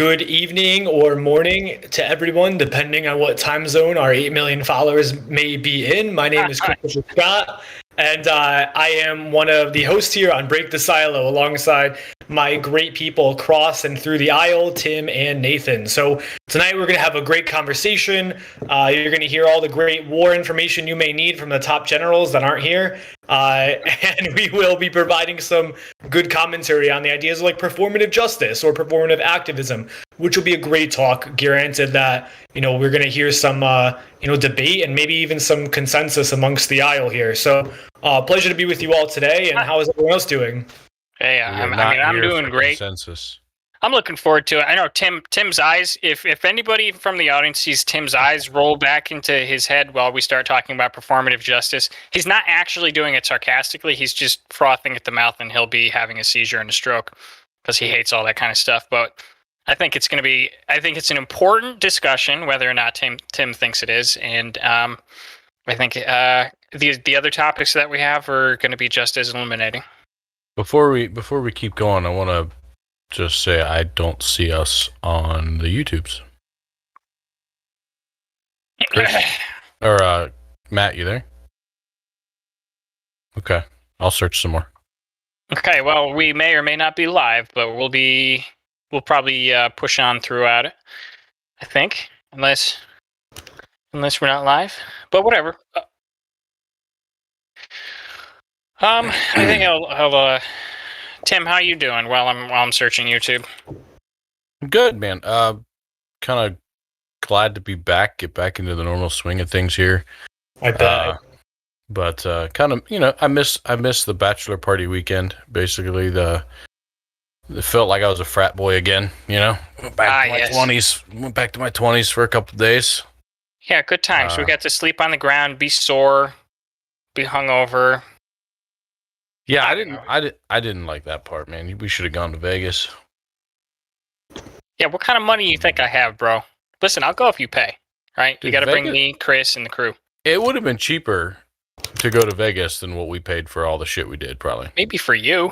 good evening or morning to everyone, depending on what time zone our 8 million followers may be in. My name is Christopher Scott, and I am one of the hosts here on Break the Silo alongside my great people across and through the aisle, Tim and Nathan. So tonight we're going to have a great conversation. You're going to hear all the great war information you may need from the top generals that aren't here. And we will be providing some good commentary on the ideas like performative justice or performative activism, which will be a great talk. Granted that, we're going to hear some, debate and maybe even some consensus amongst the aisle here. So pleasure to be with you all today. And how is everyone else doing? Hey, I'm doing great. Consensus. I'm looking forward to it. I know Tim's eyes, if anybody from the audience sees Tim's eyes roll back into his head while we start talking about performative justice, he's not actually doing it sarcastically. He's just frothing at the mouth, and he'll be having a seizure and a stroke because he hates all that kind of stuff. But I think it's an important discussion, whether or not Tim thinks it is. And I think the other topics that we have are going to be just as illuminating. Before we keep going, I want to just say I don't see us on the YouTubes. Or Matt, you there? Okay, I'll search some more. Okay, well, we may or may not be live, but we'll probably push on throughout it, I think, unless we're not live. But whatever. I think I'll Tim, how you doing while I'm searching YouTube? Good, man. Kind of glad to be back, get back into the normal swing of things here. I bet. But kind of, I miss the bachelor party weekend. Basically, it felt like I was a frat boy again. Went back to my 20s. Went back to my 20s for a couple of days. Yeah, good times. We got to sleep on the ground, be sore, be hungover. Yeah, I didn't like that part, man. We should have gone to Vegas. Yeah, what kind of money you think I have, bro? Listen, I'll go if you pay. Right? You got to bring me, Chris, and the crew. It would have been cheaper to go to Vegas than what we paid for all the shit we did, probably. Maybe for you.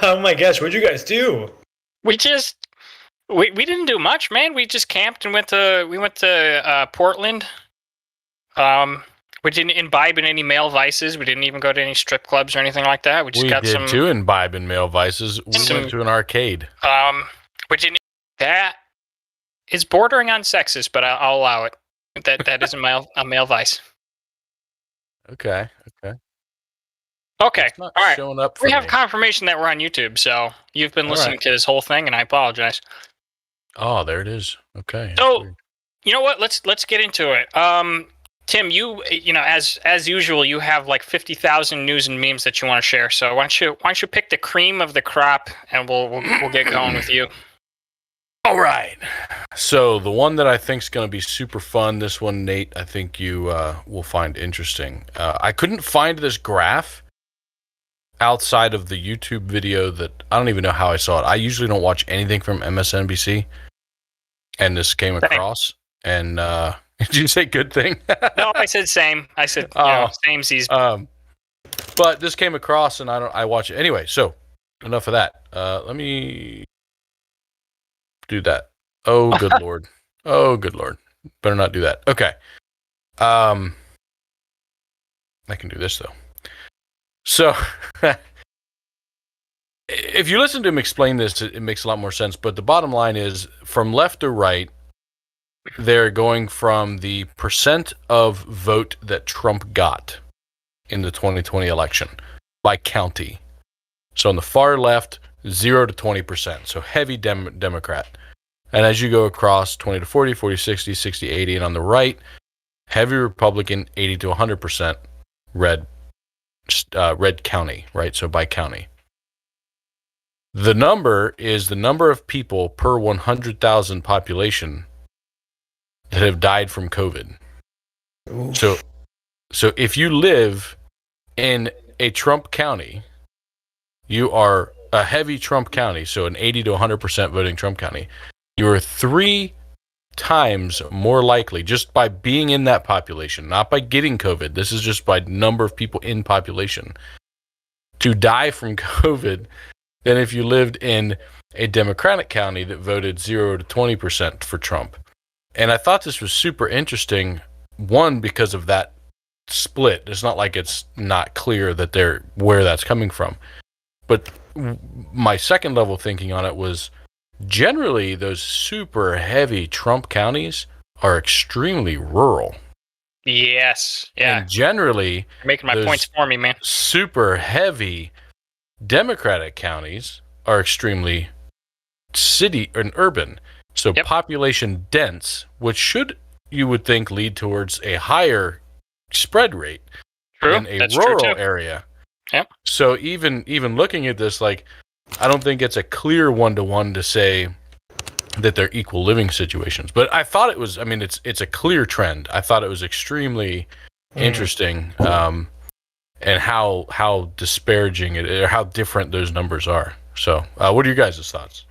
Oh my gosh, what'd you guys do? We didn't do much, man. We just camped and went to Portland. We didn't imbibe in any male vices. We didn't even go to any strip clubs or anything like that. We did too imbibe in male vices. We went to an arcade. That is bordering on sexist, but I'll allow it. That is a male vice. Okay. All right. Showing up we have confirmation that we're on YouTube, so you've been listening to this whole thing, and I apologize. Oh, there it is. Okay. So, you know what? Let's get into it. Tim, you as usual, you have like 50,000 news and memes that you want to share. So why don't you pick the cream of the crop, and we'll get going with you. All right. So the one that I think is going to be super fun, this one, Nate, I think you will find interesting. I couldn't find this graph outside of the YouTube video that I don't even know how I saw it. I usually don't watch anything from MSNBC, and this came across, and did you say good thing? No, I said same. I said samesies. But this came across, and I watch it anyway. So enough of that. Let me do that. Oh, good lord. Oh, good lord. Better not do that. Okay. I can do this though. So if you listen to him explain this, it makes a lot more sense. But the bottom line is, from left to right, they're going from the percent of vote that Trump got in the 2020 election by county. So on the far left, 0 to 20%. So heavy Democrat. And as you go across, 20 to 40, 40 to 60, 60 to 80. And on the right, heavy Republican, 80 to 100% red county, right? So by county. The number is the number of people per 100,000 population that have died from COVID. Oof. So if you live in a Trump county, you are a heavy Trump county, so an 80 to 100% voting Trump county, you are 3 times more likely, just by being in that population, not by getting COVID, this is just by number of people in population, to die from COVID than if you lived in a Democratic county that voted 0 to 20% for Trump. And I thought this was super interesting, one, because of that split. It's not like it's not clear that where that's coming from. But my second level thinking on it was generally those super heavy Trump counties are extremely rural. Yes. Yeah. And generally, you're making my points for me, man. Super heavy Democratic counties are extremely city and urban. So population dense, which should, you would think, lead towards a higher spread rate in a rural area. Yep. So even looking at this, like, I don't think it's a clear one-to-one to say that they're equal living situations. But I thought it was, I mean, it's a clear trend. I thought it was extremely interesting, and how disparaging it is, or how different those numbers are. So what are your guys' thoughts?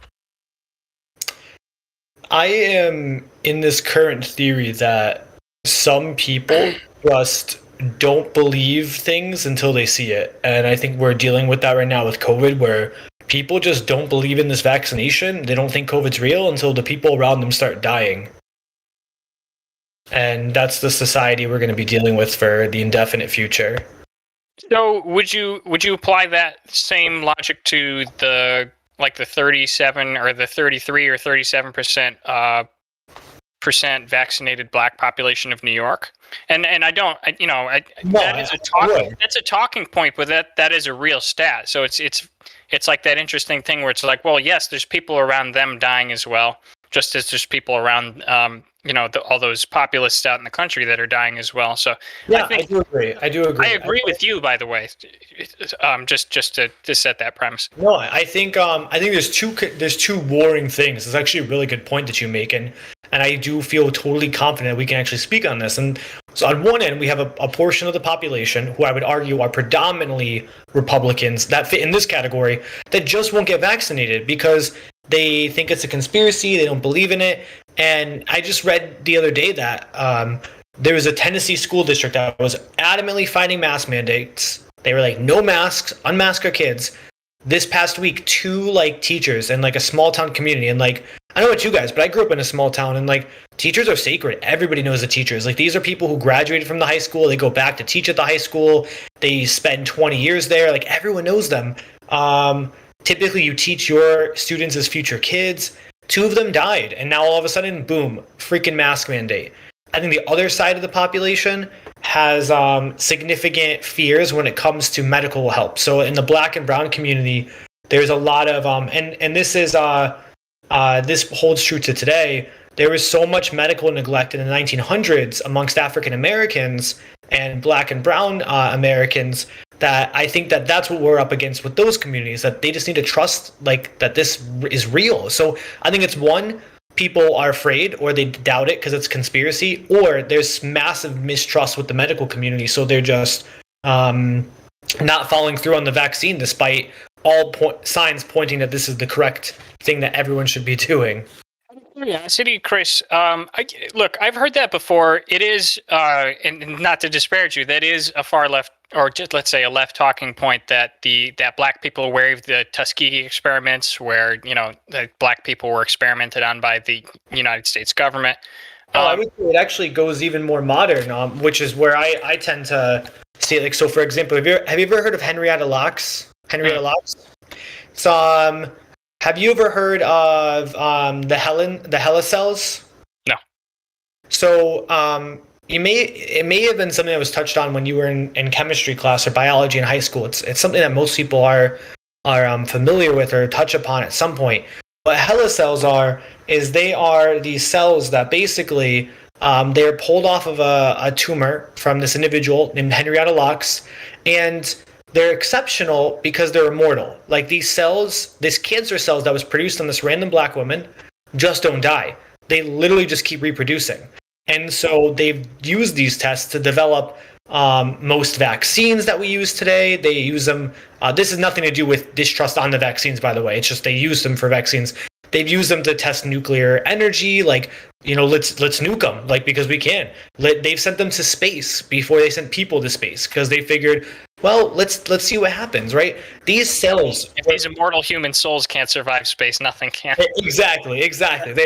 I am in this current theory that some people just don't believe things until they see it. And I think we're dealing with that right now with COVID, where people just don't believe in this vaccination. They don't think COVID's real until the people around them start dying. And that's the society we're going to be dealing with for the indefinite future. So would you apply that same logic to the 37 or the 33 or 37% vaccinated black population of New York? And that's a talking point, but that is a real stat. So it's like that interesting thing where it's like, well, yes, there's people around them dying as well, just as there's people around all those populists out in the country that are dying as well. So yeah, I do agree. I agree with you, by the way. Just to set that premise. No, I think there's two warring things. It's actually a really good point that you make, and I do feel totally confident we can actually speak on this. And so on one end, we have a portion of the population who I would argue are predominantly Republicans that fit in this category that just won't get vaccinated because they think it's a conspiracy. They don't believe in it. And I just read the other day that there was a Tennessee school district that was adamantly fighting mask mandates. They were like, no masks, unmask our kids. This past week, 2 teachers in a small town community, and I don't know about you guys, but I grew up in a small town, and teachers are sacred. Everybody knows the teachers. These are people who graduated from the high school. They go back to teach at the high school. They spend 20 years there. Everyone knows them. Typically, you teach your students as future kids. 2 of them died, and now all of a sudden, boom, freaking mask mandate. I think the other side of the population has significant fears when it comes to medical help. So in the black and brown community, there's a lot of and this is this holds true to today. There was so much medical neglect in the 1900s amongst African Americans and black and brown Americans that I think that's what we're up against with those communities, that they just need to trust that this is real. So I think it's one, people are afraid or they doubt it because it's conspiracy, or there's massive mistrust with the medical community. So they're just not following through on the vaccine despite all signs pointing that this is the correct thing that everyone should be doing. Curiosity, Chris. Look, I've heard that before. It is, and not to disparage you, that is a far left, or just let's say a left talking point that black people are wary of the Tuskegee experiments, where the black people were experimented on by the United States government. I would say it actually goes even more modern, which is where I tend to see it. So, for example, have you ever heard of Henrietta Lacks? So, have you ever heard of the HeLa cells? No. So it may have been something that was touched on when you were in chemistry class or biology in high school. It's something that most people are familiar with or touch upon at some point. What HeLa cells is they are these cells that basically they're pulled off of a tumor from this individual named Henrietta Lacks, and they're exceptional because they're immortal. These cells, this cancer cells that was produced on this random black woman, just don't die. They literally just keep reproducing. And so they've used these tests to develop most vaccines that we use today. They use them. This has nothing to do with distrust on the vaccines, by the way. It's just they use them for vaccines. They've used them to test nuclear energy, let's nuke them, because we can. They've sent them to space before they sent people to space, because they figured Well, let's see what happens, right? These cells. If these immortal human souls can't survive space, nothing can. Exactly.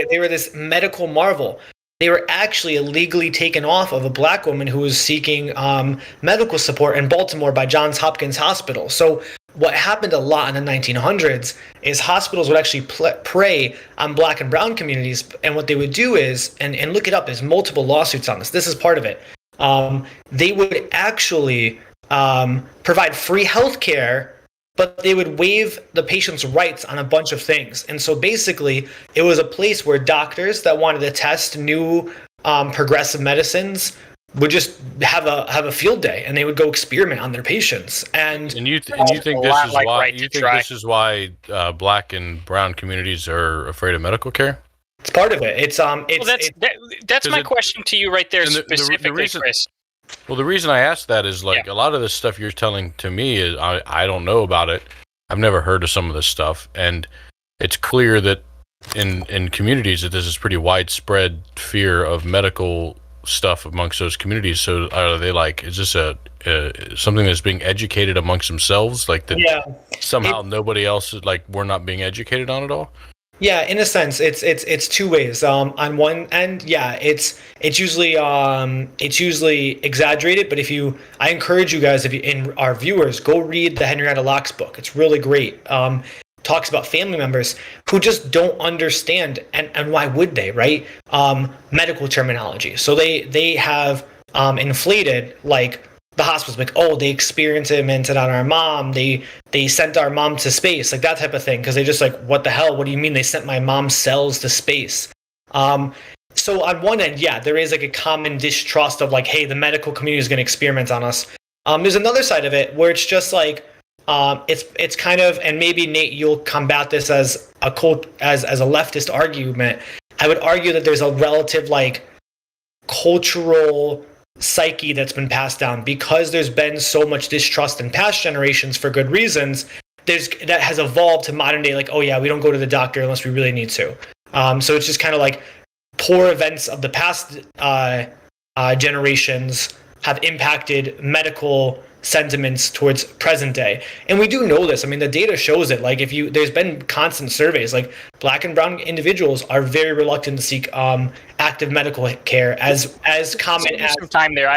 They were this medical marvel. They were actually illegally taken off of a black woman who was seeking medical support in Baltimore by Johns Hopkins Hospital. So what happened a lot in the 1900s is hospitals would actually prey on black and brown communities, and what they would do is, and look it up, there's multiple lawsuits on this. This is part of it. They would actually provide free health care, but they would waive the patient's rights on a bunch of things. And so basically, it was a place where doctors that wanted to test new progressive medicines would just have a field day, and they would go experiment on their patients. And you think this is why black and brown communities are afraid of medical care? It's part of it. That's my question to you right there, specifically, Chris. Well, the reason I asked that is a lot of this stuff you're telling to me is I don't know about it. I've never heard of some of this stuff, and it's clear that in communities that there's this pretty widespread fear of medical stuff amongst those communities. So are they is this something that's being educated amongst themselves? Somehow nobody else is we're not being educated on it all? Yeah, in a sense, it's two ways. On one end, it's usually exaggerated. But I encourage you guys, and our viewers, go read the Henrietta Lacks book. It's really great. Talks about family members who just don't understand, and why would they, right? Medical terminology. So they have inflated the hospital's they experimented on our mom. They sent our mom to space, that type of thing. Because they just what the hell? What do you mean they sent my mom's cells to space? So on one end, there is a common distrust of hey, the medical community is going to experiment on us. There's another side of it where it's just it's kind of, and maybe Nate, you'll combat this as a leftist argument. I would argue that there's a relative cultural psyche that's been passed down because there's been so much distrust in past generations for good reasons. That has evolved to modern day, we don't go to the doctor unless we really need to. So it's just kind of poor events of the past generations have impacted medical sentiments towards present day. And we do know this. I mean, the data shows it. There's been constant surveys, black and brown individuals are very reluctant to seek active medical care as common as some time there.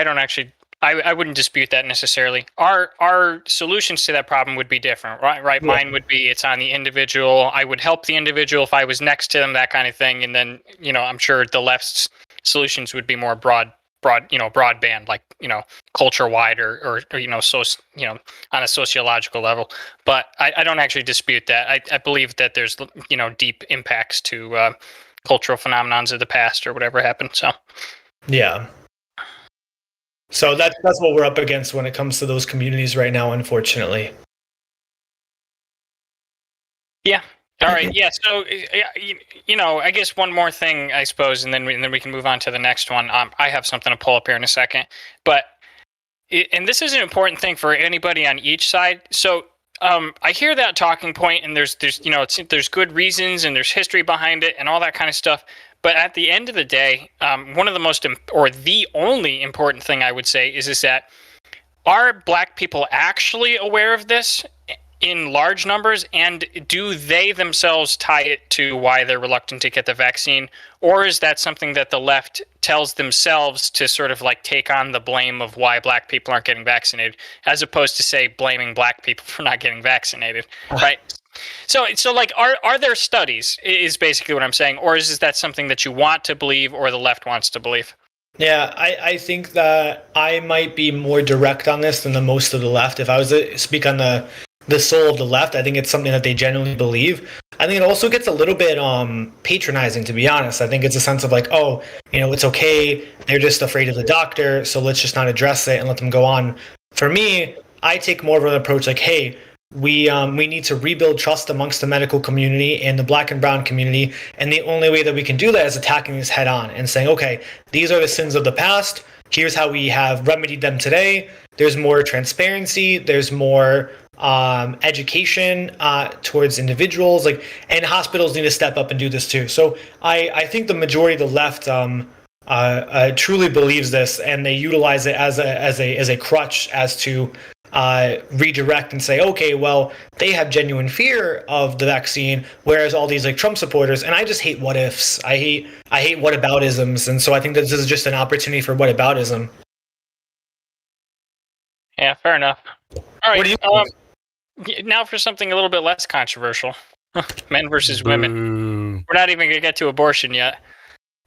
I wouldn't dispute that necessarily. Our solutions to that problem would be different, right? Yeah. Mine would be, it's on the individual. I would help the individual if I was next to them, that kind of thing. And then, I'm sure the left's solutions would be more broadband, culture wide or on a sociological level. But I don't actually dispute that. I believe that there's deep impacts to cultural phenomenons of the past or whatever happened. So yeah. So that's what we're up against when it comes to those communities right now, unfortunately. Yeah. All right. Yeah. So, I guess one more thing, I suppose, and then we can move on to the next one. I have something to pull up here in a second, and this is an important thing for anybody on each side. So, I hear that talking point, and there's good reasons and there's history behind it and all that kind of stuff. But at the end of the day, one of the most or the only important thing I would say is that are black people actually aware of this in large numbers, and do they themselves tie it to why they're reluctant to get the vaccine, or is that something that the left tells themselves to sort of take on the blame of why black people aren't getting vaccinated, as opposed to say blaming black people for not getting vaccinated, right? So are there studies is basically what I'm saying, or is that something that you want to believe or the left wants to believe? Yeah, I think that I might be more direct on this than the most of the left. If I was to speak on the soul of the left, I think it's something that they genuinely believe. I think it also gets a little bit patronizing, to be honest. I think it's a sense of it's okay, they're just afraid of the doctor, so let's just not address it and let them go on. For me, I take more of an approach hey, we need to rebuild trust amongst the medical community and the black and brown community, and the only way that we can do that is attacking this head on and saying, okay, these are the sins of the past, here's how we have remedied them today. There's more transparency, there's more education towards individuals, and hospitals need to step up and do this too. So I think the majority of the left truly believes this, and they utilize it as a crutch as to redirect and say, okay, well, they have genuine fear of the vaccine, whereas all these like Trump supporters, and I just hate what ifs. I hate whataboutisms, and so I think that this is just an opportunity for whataboutism. Yeah, fair enough. All right. What do you now for something a little bit less controversial. Men versus women. We're not even going to get to abortion yet.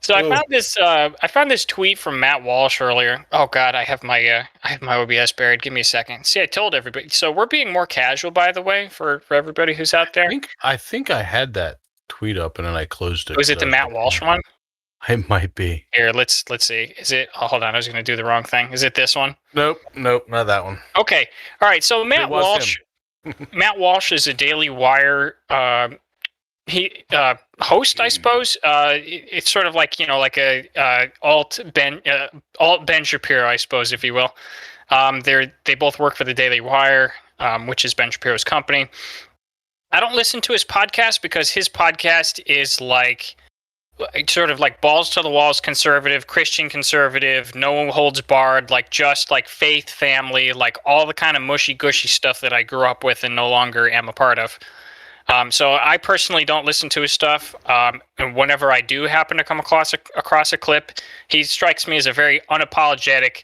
So I found this tweet from Matt Walsh earlier. Oh God, I have my OBS buried. Give me a second. See, I told everybody. So we're being more casual, by the way, for everybody who's out there. I think I had that tweet up and then I closed it. Was it the Matt Walsh one? It might be. Here, let's see. Is it? Oh, hold on. I was going to do the wrong thing. Is it this one? Nope, not that one. Okay. All right. So Matt Walsh. Matt Walsh is a Daily Wire host, I suppose. It's sort of like like a alt Ben Shapiro, I suppose, if you will. They both work for the Daily Wire, which is Ben Shapiro's company. I don't listen to his podcast because his podcast is like sort of like balls to the walls conservative, Christian conservative, no holds barred, like just like faith, family, like all the kind of mushy gushy stuff that I grew up with and no longer am a part of. So I personally don't listen to his stuff. And whenever I do happen to come across a clip, he strikes me as a very unapologetic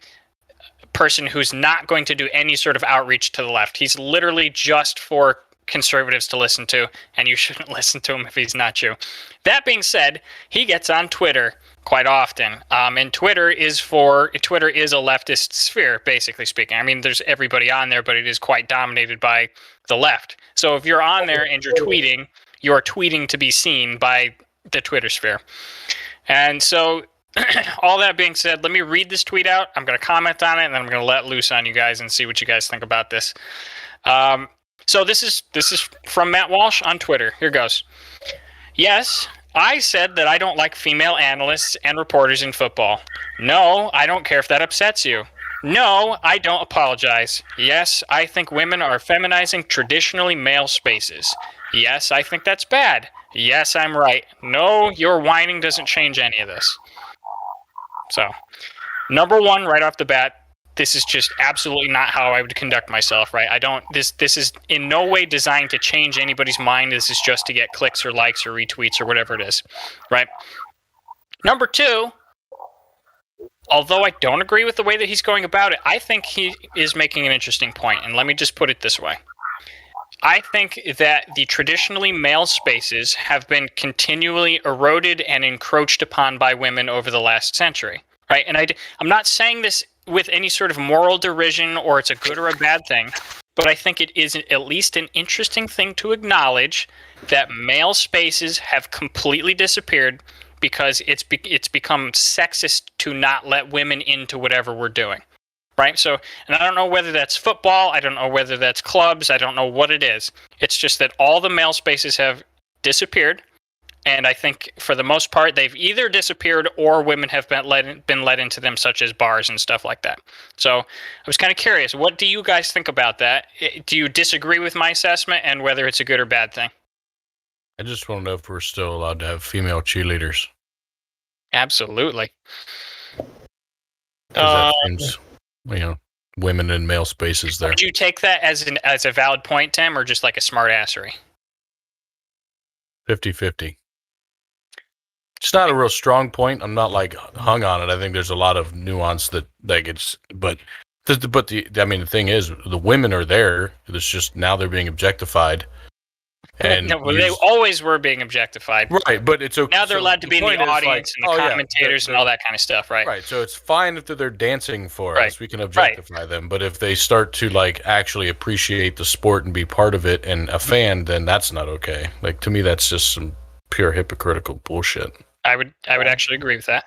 person who's not going to do any sort of outreach to the left. He's literally just for conservatives to listen to, and you shouldn't listen to him if he's not you. That being said, he gets on Twitter quite often, and Twitter is a leftist sphere, basically speaking. I mean, there's everybody on there, but it is quite dominated by the left. So if you're on there and you're tweeting to be seen by the Twitter sphere. And so all that being said, let me read this tweet out. I'm going to comment on it, and then I'm going to let loose on you guys and see what you guys think about this. So this is from Matt Walsh on Twitter. Here goes. Yes, I said that I don't like female analysts and reporters in football. No, I don't care if that upsets you. No, I don't apologize. Yes, I think women are feminizing traditionally male spaces. Yes, I think that's bad. Yes, I'm right. No, your whining doesn't change any of this. So, number one, right off the bat, this is just absolutely not how I would conduct myself, right? This is in no way designed to change anybody's mind. This is just to get clicks or likes or retweets or whatever it is, right? Number two, although I don't agree with the way that he's going about it, I think he is making an interesting point. And let me just put it this way. I think that the traditionally male spaces have been continually eroded and encroached upon by women over the last century, right? And I'm not saying this with any sort of moral derision or it's a good or a bad thing, but I think it is at least an interesting thing to acknowledge that male spaces have completely disappeared because it's become sexist to not let women into whatever we're doing, right? So, and I don't know whether that's football, I don't know whether that's clubs, I don't know what it is. It's just that all the male spaces have disappeared. And I think for the most part, they've either disappeared or women have been let into them, such as bars and stuff like that. So I was kind of curious. What do you guys think about that? Do you disagree with my assessment and whether it's a good or bad thing? I just want to know if we're still allowed to have female cheerleaders. Absolutely. That seems, women in male spaces there. Would you take that as a valid point, Tim, or just like a smart assery? 50-50. It's not a real strong point. I'm not like hung on it. I think there's a lot of nuance that gets, but the thing is, the women are there. It's just now they're being objectified. And they always were being objectified. Right, but it's okay. Now they're allowed to be in the audience and the commentators and all that kind of stuff, right? Right, so it's fine if they're dancing for us. We can objectify them. But if they start to like actually appreciate the sport and be part of it and a fan, then that's not okay. Like, to me, that's just some pure hypocritical bullshit. I would actually agree with that.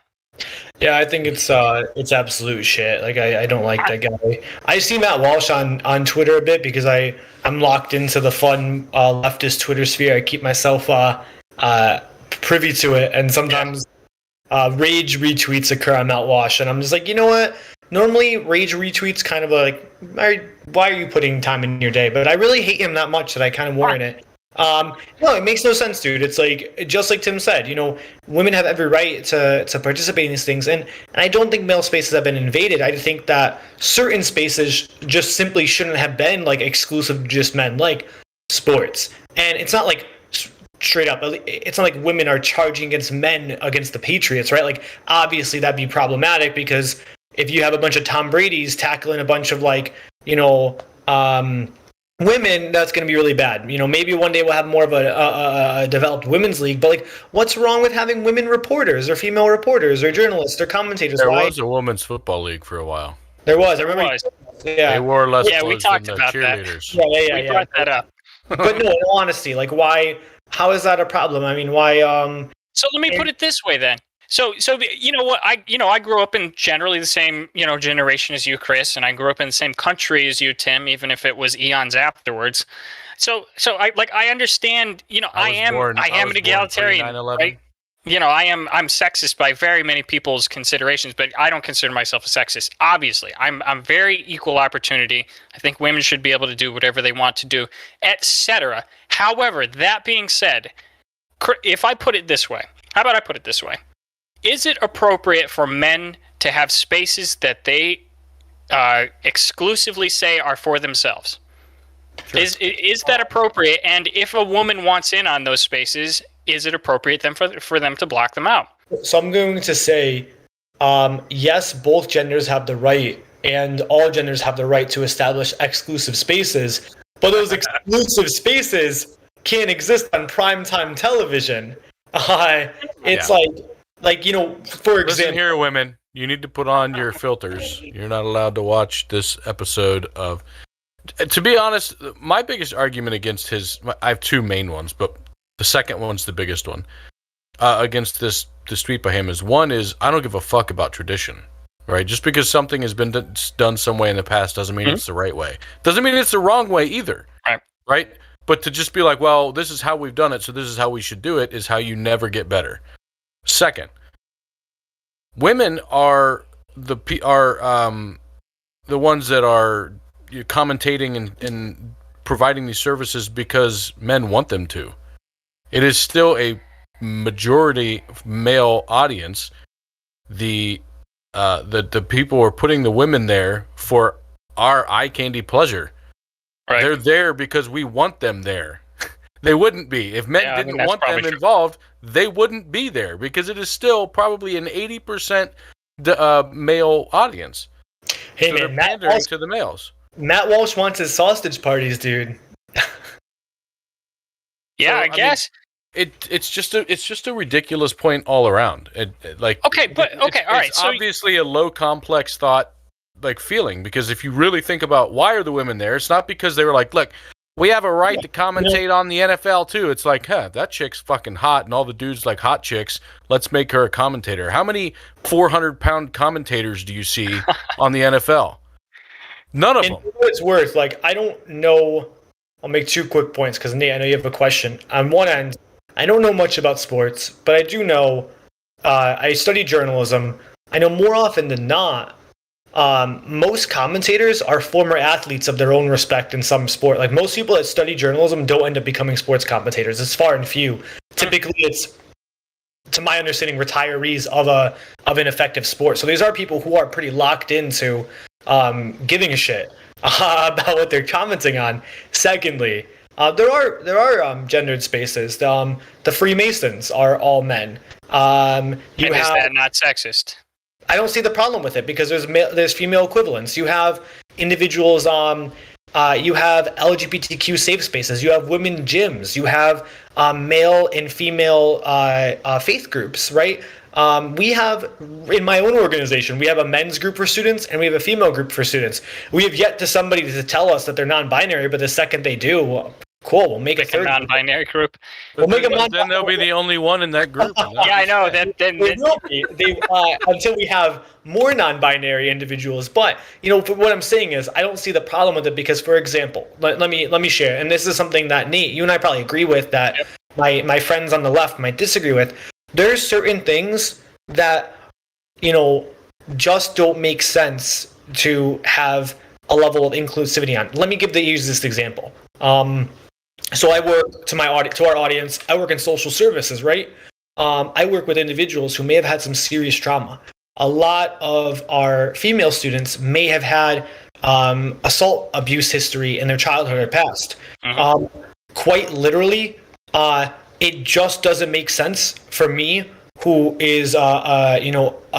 Yeah, I think it's absolute shit. Like, I don't like that guy. I see Matt Walsh on Twitter a bit because I'm locked into the fun leftist Twitter sphere. I keep myself privy to it, and sometimes rage retweets occur on Matt Walsh, and I'm just like, you know what? Normally, rage retweets kind of like, why are you putting time in your day? But I really hate him that much that I kind of warrant it. No, it makes no sense, dude. It's like, just like Tim said, women have every right to participate in these things, and I don't think male spaces have been invaded. I think that certain spaces just simply shouldn't have been like exclusive to just men, like sports. And it's not like straight up, it's not like women are charging against men against the Patriots, right? Like, obviously that'd be problematic because if you have a bunch of Tom Brady's tackling a bunch of like, women, that's going to be really bad. Maybe one day we'll have more of a developed women's league, but like, what's wrong with having women reporters or female reporters or journalists or commentators? There was a women's football league for a while. There was. I remember. Yeah. They wore less we talked about cheerleaders. That. Yeah. We brought that up. But no, in all honesty, like, why? How is that a problem? I mean, why? So let me put it this way then. So you know what, I grew up in generally the same generation as you, Chris, and I grew up in the same country as you, Tim, even if it was eons afterwards. So I understand. I am an egalitarian, right? I'm sexist by very many people's considerations, but I don't consider myself a sexist. Obviously, I'm very equal opportunity. I think women should be able to do whatever they want to do, etc. However, that being said, if I put it this way, how about I put it this way? Is it appropriate for men to have spaces that they exclusively say are for themselves? Sure. Is that appropriate? And if a woman wants in on those spaces, is it appropriate then for them to block them out? So I'm going to say, yes, both genders have the right, and all genders have the right to establish exclusive spaces, but those exclusive spaces can't exist on primetime television. It's like, for example... Listen here, women. You need to put on your filters. You're not allowed to watch this episode of... To be honest, my biggest argument against I have two main ones, but the second one's the biggest one. Against this tweet by him is, one is, I don't give a fuck about tradition. Right? Just because something has been done some way in the past doesn't mean it's the right way. Doesn't mean it's the wrong way either. Right? But to just be like, well, this is how we've done it, so this is how we should do it, is how you never get better. Second, women are the ones that are commentating and providing these services because men want them to. It is still a majority male audience. The people are putting the women there for our eye candy pleasure. Right. They're there because we want them there. They wouldn't be. If men didn't want them involved, they wouldn't be there because it is still probably an 80% male audience. Hey, so man, pandering to the males. Matt Walsh wants his sausage parties, dude. Yeah, I guess. It's just a ridiculous point all around. All right. It's obviously a low complex thought, like, feeling, because if you really think about why are the women there, it's not because they were like, look, we have a right to commentate on the NFL too. It's like, that chick's fucking hot, and all the dudes like hot chicks. Let's make her a commentator. How many 400-pound commentators do you see on the NFL? None of them. For what it's worth, like, I don't know. I'll make two quick points because, Nate, I know you have a question. On one end, I don't know much about sports, but I do know I study journalism. I know more often than not, most commentators are former athletes of their own respect in some sport. Like, most people that study journalism don't end up becoming sports commentators. It's far and few. Typically, it's, to my understanding, retirees of an effective sport. So these are people who are pretty locked into giving a shit about what they're commenting on. Secondly, there are gendered spaces. The Freemasons are all men. Is that not sexist? I don't see the problem with it because there's female equivalents. You have individuals. You have LGBTQ safe spaces. You have women gyms. You have male and female faith groups. Right. We have, in my own organization, we have a men's group for students and we have a female group for students. We have yet to somebody to tell us that they're non-binary, but the second they do, cool, we'll make a third non-binary group. We'll make then they'll be the only one in that group. Yeah, I know. Then they will be. Until we have more non-binary individuals. But what I'm saying is, I don't see the problem with it because, for example, let me share, and this is something that Nate, you and I probably agree with, that my friends on the left might disagree with. There's certain things that just don't make sense to have a level of inclusivity on. Let me use this example. So I work to our audience. I work in social services, right? I work with individuals who may have had some serious trauma. A lot of our female students may have had assault abuse history in their childhood or past. Quite literally, it just doesn't make sense for me, who is a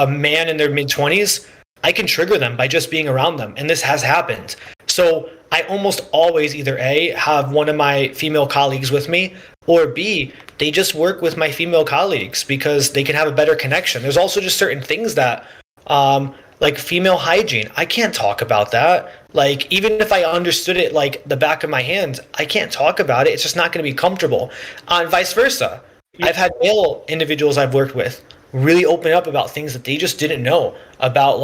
man in their mid-20s. I can trigger them by just being around them, and this has happened. So I almost always either A, have one of my female colleagues with me, or B, they just work with my female colleagues because they can have a better connection. There's also just certain things that, like female hygiene, I can't talk about that. Like, even if I understood it like the back of my hand, I can't talk about it. It's just not going to be comfortable. And vice versa. I've had male individuals I've worked with really open up about things that they just didn't know about,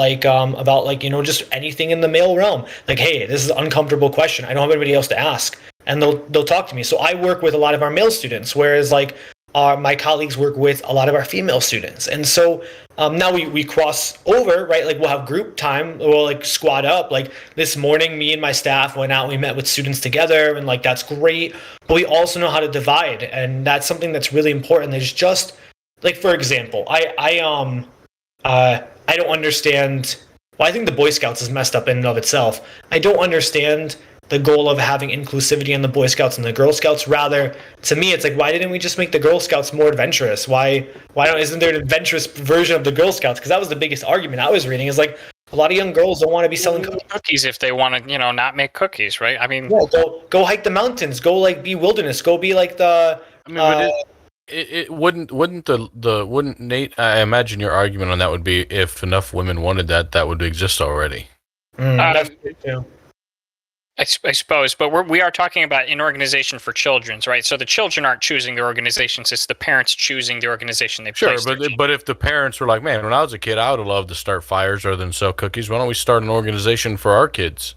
just anything in the male realm. Like, hey, this is an uncomfortable question. I don't have anybody else to ask, and they'll talk to me. So I work with a lot of our male students, whereas like my colleagues work with a lot of our female students. And so now we cross over, right? Like, we'll have group time, we'll like squad up. Like this morning, me and my staff went out, we met with students together, and like that's great. But we also know how to divide, and that's something that's really important. There's just, like, for example, I don't understand. Well, I think the Boy Scouts is messed up in and of itself. I don't understand the goal of having inclusivity in the Boy Scouts and the Girl Scouts. Rather, to me, it's like, why didn't we just make the Girl Scouts more adventurous? Isn't there an adventurous version of the Girl Scouts? Because that was the biggest argument I was reading. Is like, a lot of young girls don't want to be selling cookies if they want to, not make cookies, right? I mean, yeah, go hike the mountains. Go like be wilderness. Go be like the. It wouldn't Nate? I imagine your argument on that would be, if enough women wanted that would exist already. That's good too. I suppose, but we are talking about an organization for children, right? So the children aren't choosing the organizations; it's the parents choosing the organization they place. Sure, but if the parents were like, "Man, when I was a kid, I would have loved to start fires rather than sell cookies. Why don't we start an organization for our kids?"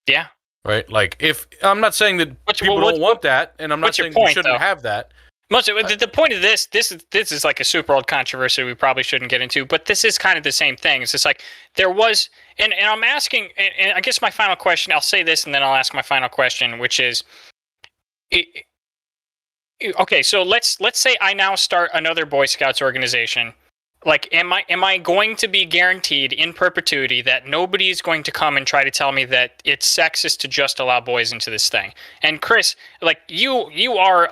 Yeah. Right. Like, if I'm not saying that people don't want that, and I'm not saying we shouldn't have that. The point of this is like a super old controversy we probably shouldn't get into, but this is kind of the same thing. It's just like there was, and I'm asking, and I guess my final question, I'll say this and then I'll ask my final question, which is, okay, so let's say I now start another Boy Scouts organization. Like, am I going to be guaranteed in perpetuity that nobody's going to come and try to tell me that it's sexist to just allow boys into this thing? And Chris, like, you are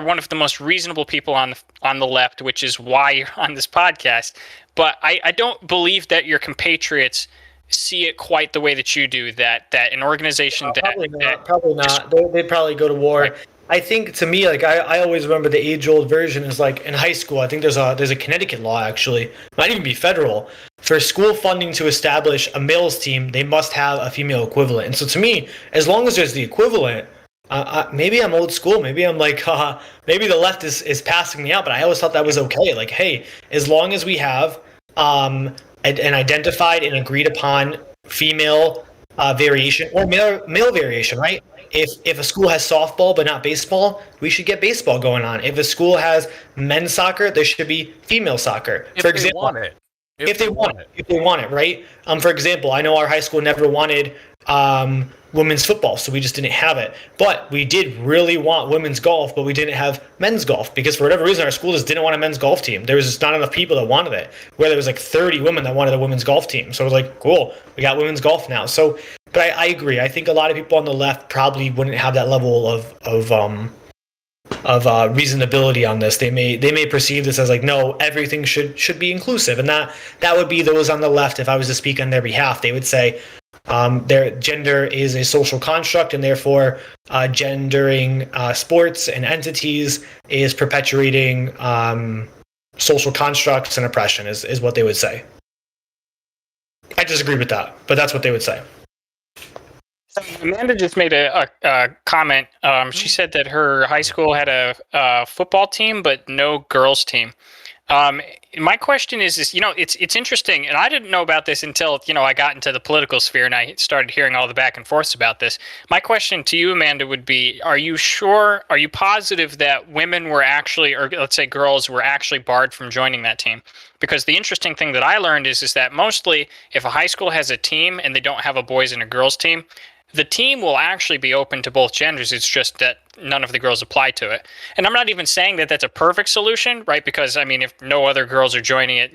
one of the most reasonable people on the left, which is why you're on this podcast. But I don't believe that your compatriots see it quite the way that you do. That an organization probably not. They'd probably go to war. Right. I think, to me, like, I always remember the age-old version is like in high school. I think there's a Connecticut law, actually, might even be federal, for school funding to establish a males team. They must have a female equivalent. And so, to me, as long as there's the equivalent, maybe I'm old school. Maybe I'm like, maybe the left is passing me out. But I always thought that was okay. Like, hey, as long as we have an identified and agreed upon female variation or male variation, right? If a school has softball but not baseball, we should get baseball going on. If a school has men's soccer, there should be female soccer. For example, if they want it, right? For example, I know our high school never wanted women's football, so we just didn't have it. But we did really want women's golf, but we didn't have men's golf because for whatever reason, our school just didn't want a men's golf team. There was just not enough people that wanted it. Where there was like 30 women that wanted a women's golf team. So it was like, cool, we got women's golf now. So, but I agree. I think a lot of people on the left probably wouldn't have that level of reasonability on this. They may perceive this as like, no, everything should be inclusive, and that would be those on the left. If I was to speak on their behalf, they would say their gender is a social construct, and therefore gendering sports and entities is perpetuating social constructs and oppression is what they would say. I disagree with that, but that's what they would say. Amanda just made a comment. She said that her high school had a football team, but no girls team. My question is, it's interesting, and I didn't know about this until, I got into the political sphere and I started hearing all the back and forths about this. My question to you, Amanda, would be, are you positive that women were actually, or let's say girls were actually barred from joining that team? Because the interesting thing that I learned is that mostly if a high school has a team and they don't have a boys and a girls team, the team will actually be open to both genders. It's just that none of the girls apply to it. And I'm not even saying that that's a perfect solution, right? Because I mean, if no other girls are joining it,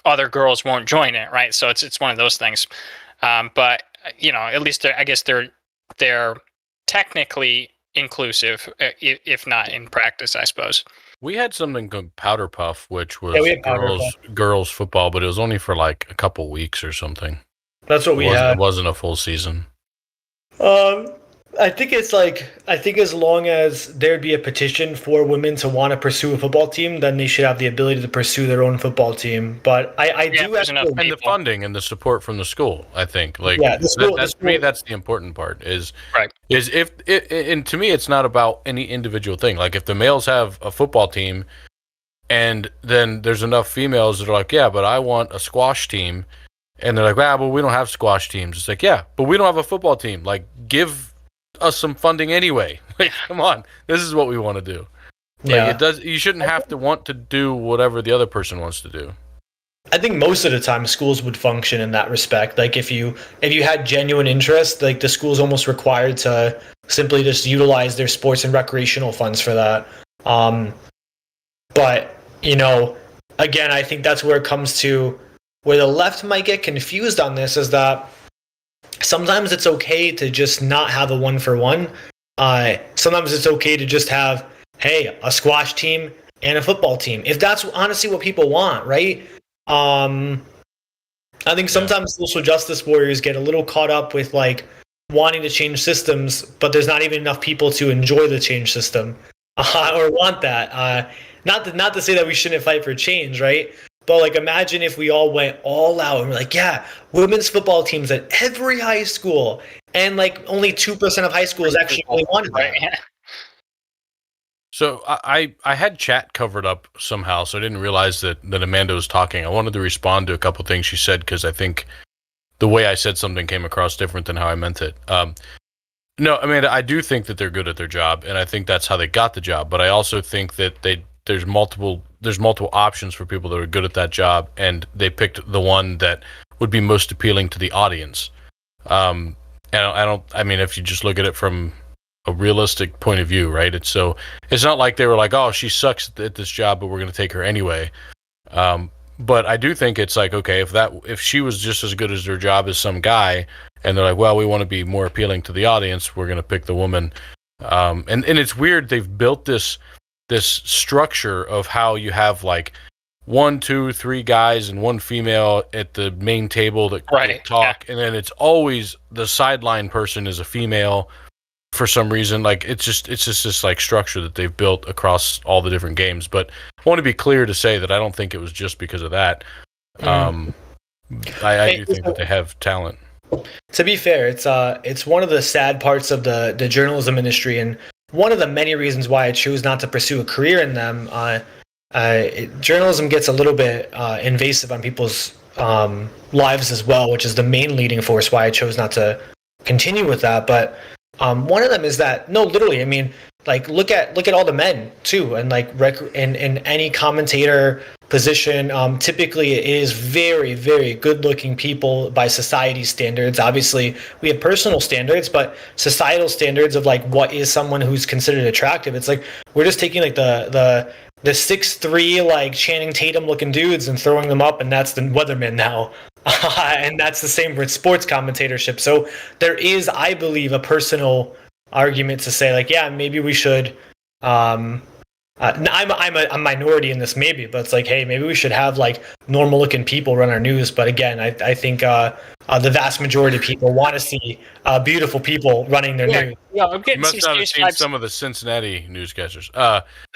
other girls won't join it, right? So it's one of those things. But at least I guess they're technically inclusive, if not in practice, I suppose. We had something called Powder Puff, which was girls football, but it was only for like a couple weeks or something. That's what we had. It wasn't a full season. I think as long as there'd be a petition for women to want to pursue a football team, then they should have the ability to pursue their own football team. But I do have and the funding and the support from the school. I think to me that's the important part. Is if and to me it's not about any individual thing. Like if the males have a football team, and then there's enough females that are like, yeah, but I want a squash team, and they're like, well, we don't have squash teams. It's like, yeah, but we don't have a football team. Like give us some funding anyway. Like, come on, this is what we want to do. Like, you shouldn't have to want to do whatever the other person wants to do. I think most of the time schools would function in that respect. Like if you had genuine interest, like the school's almost required to simply just utilize their sports and recreational funds for that. But again, I think that's where it comes to where the left might get confused on this, is that sometimes it's okay to just not have a 1-for-1. Sometimes it's okay to just have, hey, a squash team and a football team, if that's honestly what people want, right? I think sometimes social justice warriors get a little caught up with like wanting to change systems, but there's not even enough people to enjoy the change system or want that. Not to say that we shouldn't fight for change, right? But like, imagine if we all went all out and we're like, yeah, women's football teams at every high school, and like only 2% of high schools actually really wanted that. So I had chat covered up somehow, so I didn't realize that Amanda was talking. I wanted to respond to a couple things she said, because I think the way I said something came across different than how I meant it. No, Amanda, I do think that they're good at their job, and I think that's how they got the job. But I also think that there's multiple options for people that are good at that job, and they picked the one that would be most appealing to the audience. And I mean, if you just look at it from a realistic point of view, right? It's not like they were like, oh, she sucks at this job, but we're going to take her anyway. But I do think it's like, okay, if she was just as good as her job as some guy, and they're like, well, we want to be more appealing to the audience, we're going to pick the woman. And it's weird, they've built this structure of how you have like 1, 2, 3 guys and 1 female at the main table that talk, and then it's always the sideline person is a female for some reason. Like it's just this like structure that they've built across all the different games. But I want to be clear to say that I don't think it was just because of that. I do think that they have talent. To be fair, it's one of the sad parts of the journalism industry, and one of the many reasons why I chose not to pursue a career in them. Journalism gets a little bit invasive on people's lives as well, which is the main leading force why I chose not to continue with that. But one of them is that, no, literally, I mean, like look at all the men too, and like in any commentator position, typically it is very, very good-looking people by society standards. Obviously, we have personal standards, but societal standards of like what is someone who's considered attractive. It's like we're just taking like the 6'3" like Channing Tatum looking dudes and throwing them up, and that's the Weatherman now. And that's the same with sports commentatorship. So there is, I believe, a personal argument to say like, yeah, maybe we should. I'm a minority in this, maybe, but it's like, hey, maybe we should have like normal looking people run our news. But again, I think the vast majority of people want to see beautiful people running their news. Yeah, I'm getting you must not have seen some of the Cincinnati newscasters.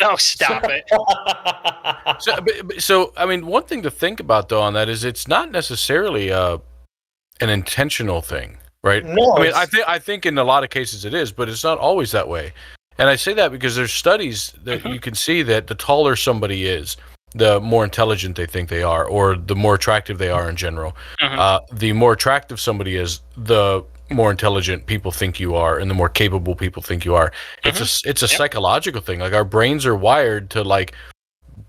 No, stop it. So, I mean, one thing to think about though on that is it's not necessarily an intentional thing, right? No, I mean, I think in a lot of cases it is, but it's not always that way. And I say that because there's studies that you can see that the taller somebody is, the more intelligent they think they are, or the more attractive they are in general. The more attractive somebody is, the more intelligent people think you are, and the more capable people think you are. It's a psychological thing. Like our brains are wired to like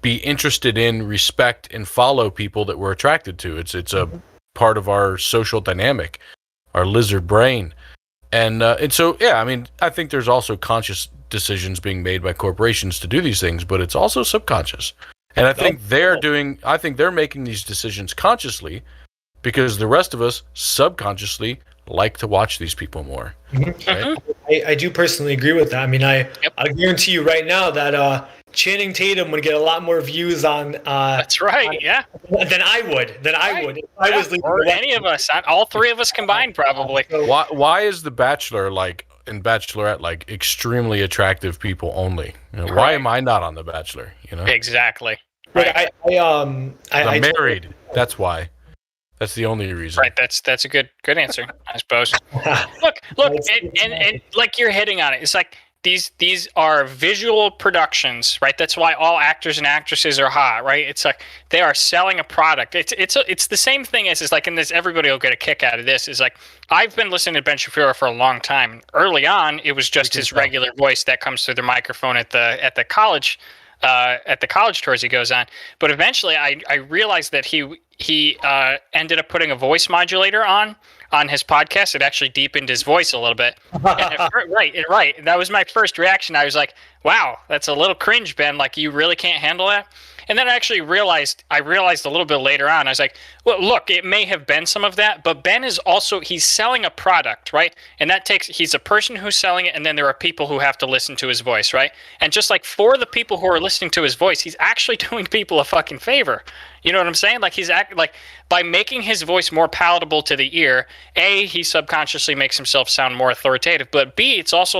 be interested in, respect, and follow people that we're attracted to. It's a part of our social dynamic, our lizard brain. And so, yeah, I mean, I think there's also conscious decisions being made by corporations to do these things, but it's also subconscious. And I think they're making these decisions consciously because the rest of us subconsciously like to watch these people more. Right? I do personally agree with that. I mean, I guarantee you right now that Channing Tatum would get a lot more views on. That's right. Than I would. If I was or any of us. All three of us combined, probably. Why is The Bachelor and Bachelorette extremely attractive people only? Why am I not on The Bachelor? Exactly. Right. I'm married. That's why. That's the only reason. Right. That's a good answer, I suppose. Look, and like you're hitting on it. It's like these are visual productions, right? That's why all actors and actresses are hot, right? It's like they are selling a product. It's the same thing as in this. Everybody will get a kick out of this. Is like I've been listening to Ben Shapiro for a long time. Early on, it was just his regular voice that comes through the microphone at the college tours he goes on. But eventually, I realized that he ended up putting a voice modulator on his podcast. It actually deepened his voice a little bit. Right. That was my first reaction. I was like, wow, that's a little cringe, Ben. Like, you really can't handle that? And then I actually realized a little bit later on, I was like, well, look, it may have been some of that, but Ben is also, he's selling a product, right? And he's a person who's selling it, and then there are people who have to listen to his voice, right? And just like for the people who are listening to his voice, he's actually doing people a fucking favor. You know what I'm saying? Like by making his voice more palatable to the ear, A, he subconsciously makes himself sound more authoritative, but B, it's also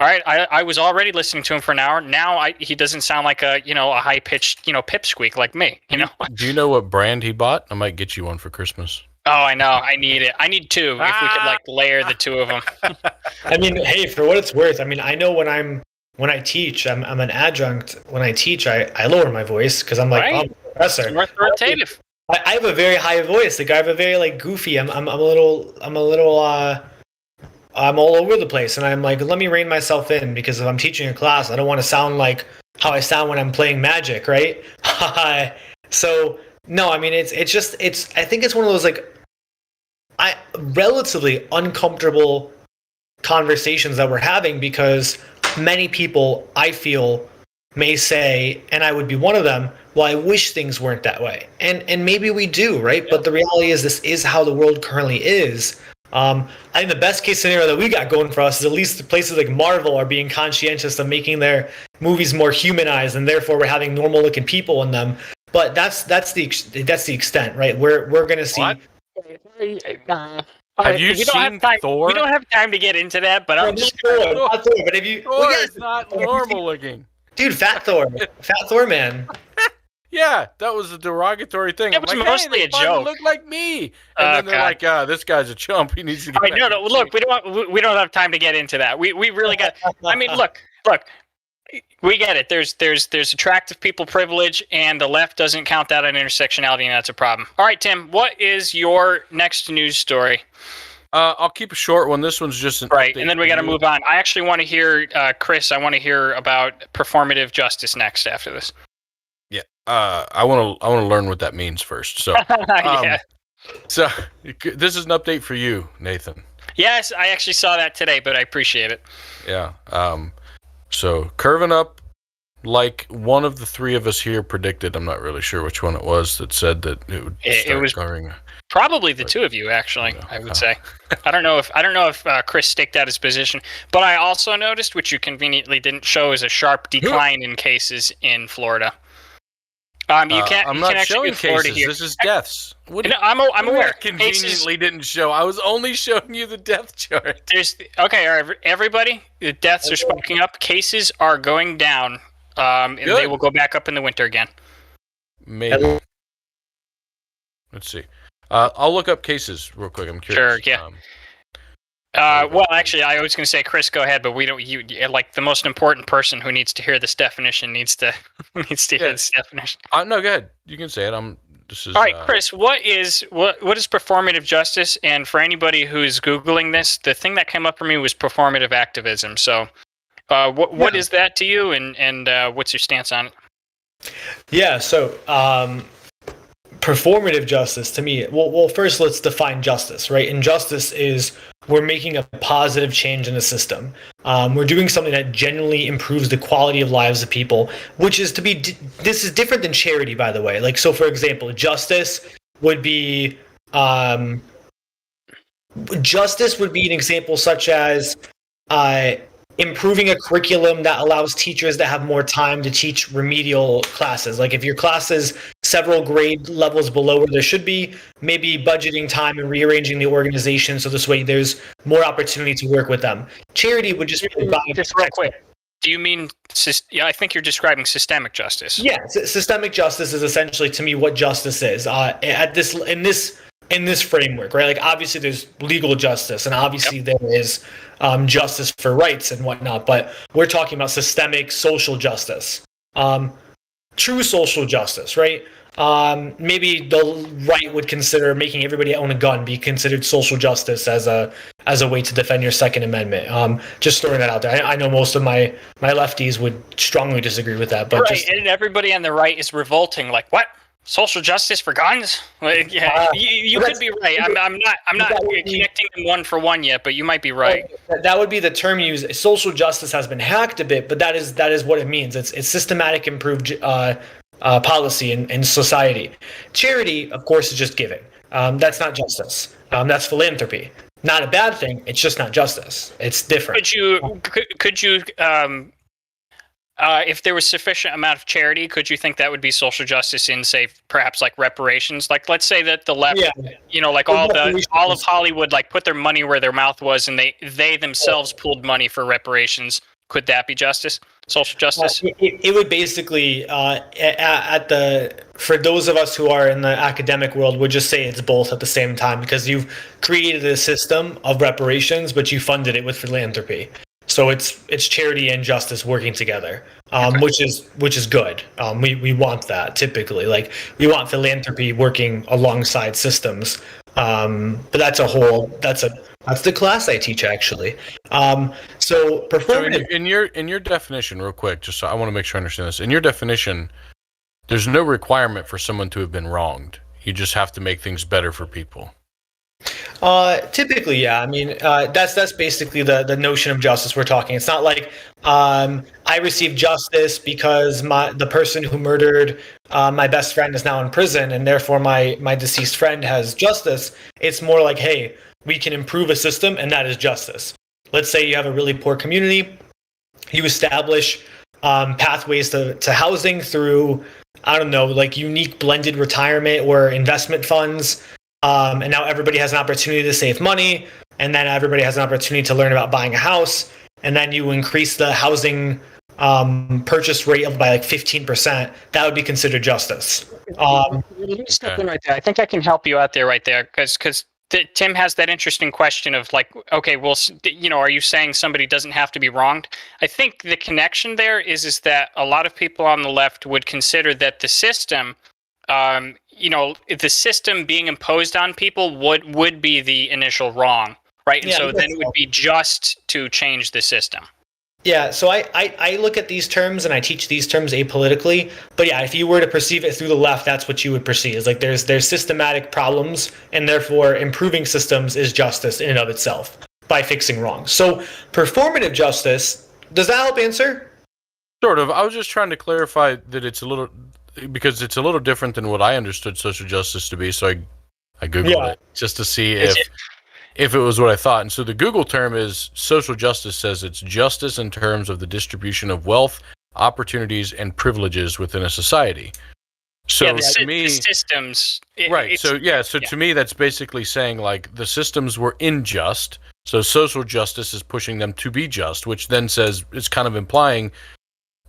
all right, I was already listening to him for an hour. Now he doesn't sound like a high pitched pipsqueak like me. Do you know what brand he bought? I might get you one for Christmas. Oh, I know. I need it. I need two. If we could layer the two of them. I mean, hey, for what it's worth, I mean, I know when I teach, I'm an adjunct. When I teach, I lower my voice because I'm like, I'm a professor. More authoritative. I have a very high voice. Like I have a very goofy. I'm a little. I'm all over the place, and I'm like, let me rein myself in because if I'm teaching a class, I don't want to sound like how I sound when I'm playing Magic, right? So no, I mean it's. I think it's one of those relatively uncomfortable conversations that we're having because many people I feel may say, and I would be one of them, well, I wish things weren't that way, and maybe we do, right? Yeah. But the reality is this is how the world currently is. I think the best case scenario that we got going for us is at least the places like Marvel are being conscientious of making their movies more humanized, and therefore we're having normal looking people in them. But that's the extent, right? We're gonna see. What? Have you seen Thor? We don't have time to get into that, but I'm just Thor. But if you, Thor is not normal looking, dude. Fat Thor, man. Yeah, that was a derogatory thing. It was mostly a joke. Look like me, and then they're like, "This guy's a chump. He needs to get." No. Look, we don't have time to get into that. We really got. I mean, look. We get it. There's attractive people privilege, and the left doesn't count that on intersectionality, and that's a problem. All right, Tim, what is your next news story? I'll keep a short one. This one's just an right, and then we got to move on. I actually want to hear Chris. I want to hear about performative justice next after this. Yeah, I want to learn what that means first. So, So this is an update for you, Nathan. Yes, I actually saw that today, but I appreciate it. Yeah. So curving up, like one of the three of us here predicted. I'm not really sure which one it was that said that it would. It was curving. Probably the two of you, actually. I would say. I don't know if Chris staked out his position, but I also noticed, which you conveniently didn't show, is a sharp decline in cases in Florida. I'm not showing cases. Here. This is deaths. I'm aware. Conveniently didn't show. I was only showing you the death chart. Everybody. The deaths are spiking up. Cases are going down, and they will go back up in the winter again. Maybe. Let's see. I'll look up cases real quick. I'm curious. Sure. Yeah. Well, actually, I was going to say, Chris, go ahead, but we don't. You like the most important person who needs to hear this definition needs to hear this definition. No, go ahead. You can say it. All right, Chris. What is performative justice? And for anybody who's googling this, the thing that came up for me was performative activism. So, what is that to you, and what's your stance on it? Yeah. So, performative justice to me, well, first let's define justice, right? And justice is we're making a positive change in the system. We're doing something that genuinely improves the quality of lives of people, which is this is different than charity, by the way. Like, so for example, justice would be an example such as improving a curriculum that allows teachers to have more time to teach remedial classes. Like if your class is several grade levels below where there should be, maybe budgeting time and rearranging the organization so this way there's more opportunity to work with them. Charity would just be just real quick. Do you mean? Yeah, I think you're describing systemic justice. Yeah, systemic justice is essentially, to me, what justice is. In this framework, right? Like obviously there's legal justice and obviously there is justice for rights and whatnot, but we're talking about systemic social justice, true social justice, right? Maybe the right would consider making everybody own a gun be considered social justice as a way to defend your Second Amendment. Just throwing that out there. I know most of my lefties would strongly disagree with that, but right, and everybody on the right is revolting. Like, what? Social justice for guns? Like, yeah, you could be right. I'm not connecting them one for one yet, but you might be right. That would be the term used. Social justice has been hacked a bit, but that is what it means. It's systematic improved policy in society. Charity, of course, is just giving. That's not justice. That's philanthropy. Not a bad thing. It's just not justice. It's different. Could you if there was sufficient amount of charity, could you think that would be social justice in, say, perhaps like reparations? Like, let's say that the left, like all of Hollywood, like put their money where their mouth was, and they themselves pulled money for reparations. Could that be justice? Social justice? It would basically, for those of us who are in the academic world, would just say it's both at the same time, because you've created a system of reparations, but you funded it with philanthropy. So it's charity and justice working together, which is good. We want that typically. Like we want philanthropy working alongside systems. But that's the class I teach actually. So performative. So in your definition, real quick, just so I want to make sure I understand this. In your definition, there's no requirement for someone to have been wronged. You just have to make things better for people. Typically, yeah. I mean, that's basically the notion of justice we're talking. It's not like I received justice because the person who murdered my best friend is now in prison, and therefore my deceased friend has justice. It's more like, hey, we can improve a system, and that is justice. Let's say you have a really poor community. You establish pathways to housing through, I don't know, like unique blended retirement or investment funds. And now everybody has an opportunity to save money, and then everybody has an opportunity to learn about buying a house, and then you increase the housing purchase rate by like 15%. That would be considered justice. Step in right there. I think I can help you out there right there, because Tim has that interesting question of like, okay, well, are you saying somebody doesn't have to be wronged? I think the connection there is that a lot of people on the left would consider that the system, the system being imposed on people would be the initial wrong, right? And so then it would be just to change the system. Yeah, so I look at these terms and I teach these terms apolitically, but yeah, if you were to perceive it through the left, that's what you would perceive. Is like there's systematic problems, and therefore improving systems is justice in and of itself by fixing wrongs. So performative justice, does that help answer? Sort of. I was just trying to clarify that because it's a little different than what I understood social justice to be, so I Googled it just to see if it was what I thought. And so the Google term is social justice says it's justice in terms of the distribution of wealth, opportunities, and privileges within a society. So to me, the systems. To me, that's basically saying like the systems were unjust. So social justice is pushing them to be just, which then says it's kind of implying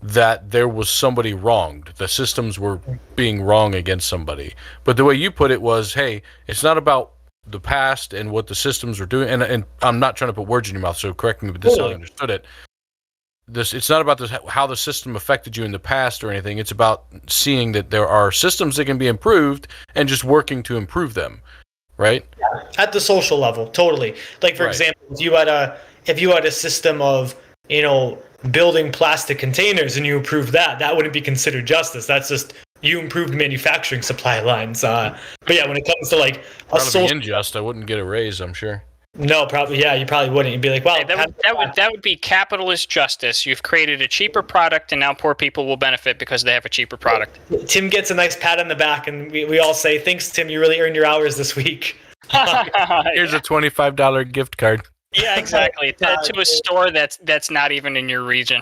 that there was somebody wronged. The systems were being wrong against somebody. But the way you put it was, hey, it's not about the past and what the systems were doing. And I'm not trying to put words in your mouth, so correct me, but this is how I understood it. It's not about how the system affected you in the past or anything. It's about seeing that there are systems that can be improved and just working to improve them, right? Yeah, at the social level, totally. Like, for example, if you had a system of, building plastic containers and you improve that wouldn't be considered justice. That's just you improved manufacturing supply lines. But yeah, when it comes to like a social, unjust, I wouldn't get a raise, I'm sure. No, probably. Yeah, you probably wouldn't. You'd be like, "Wow, that would be capitalist justice. You've created a cheaper product, and now poor people will benefit because they have a cheaper product." Tim gets a nice pat on the back, and we all say, "Thanks, Tim. You really earned your hours this week." Here's a $25 gift card. Yeah, exactly. To a store that's not even in your region.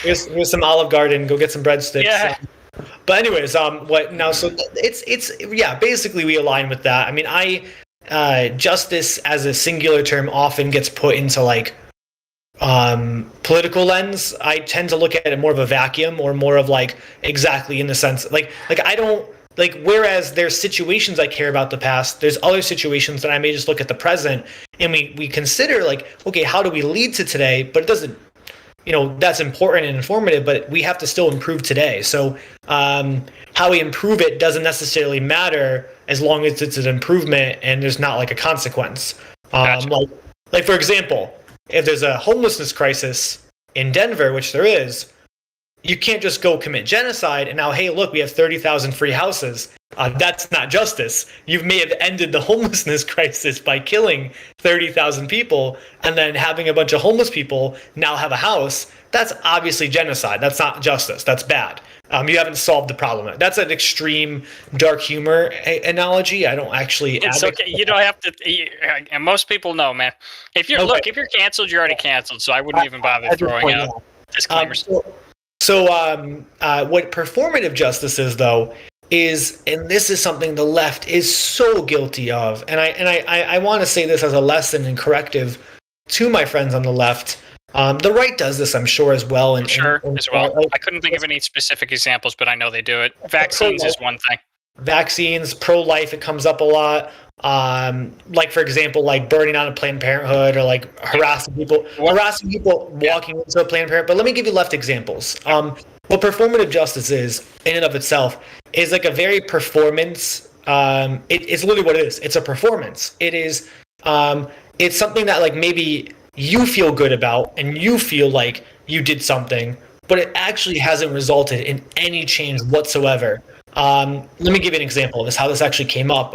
here's some Olive Garden. Go get some breadsticks. Yeah. But anyways, what now? So it's basically we align with that. I mean, justice as a singular term often gets put into like political lens. I tend to look at it more of a vacuum, or more of like exactly in the sense like I don't like, whereas there's situations I care about the past, there's other situations that I may just look at the present and we consider like, okay, how do we lead to today? But it doesn't, that's important and informative, but we have to still improve today. So how we improve it doesn't necessarily matter as long as it's an improvement and there's not like a consequence. Gotcha. Like for example, if there's a homelessness crisis in Denver, which there is, you can't just go commit genocide and now, hey, look, we have 30,000 free houses. That's not justice. You may have ended the homelessness crisis by killing 30,000 people and then having a bunch of homeless people now have a house. That's obviously genocide. That's not justice. That's bad. You haven't solved the problem. That's an extreme dark humor analogy. I don't actually. It's okay. You don't have to. And most people know, man. If you're if you're canceled, you're already canceled. So I wouldn't even bother throwing out disclaimers. So what performative justice is, though, is, and this is something the left is so guilty of, and I want to say this as a lesson and corrective to my friends on the left. The right does this, I'm sure, as well. As well. I couldn't think of any specific examples, but I know they do it. Vaccines is one thing. Vaccines, pro-life, it comes up a lot. Like for example, like burning down a Planned Parenthood, or like harassing people walking into a Planned Parenthood. But let me give you left examples. What performative justice is, in and of itself, is like a very performance. It's literally what it is. It's a performance. It is. It's something that like maybe you feel good about and you feel like you did something, but it actually hasn't resulted in any change whatsoever. Let me give you an example of this, how this actually came up.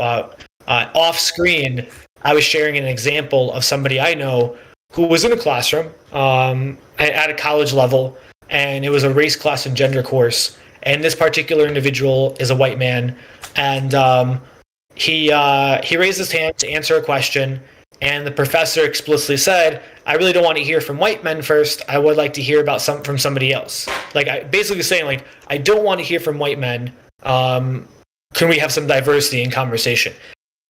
Off screen, I was sharing an example of somebody I know who was in a classroom at a college level, and it was a race, class, and gender course. And this particular individual is a white man, and he raised his hand to answer a question, and the professor explicitly said, "I really don't want to hear from white men first. I would like to hear about from somebody else." Basically saying like, I don't want to hear from white men. Can we have some diversity in conversation?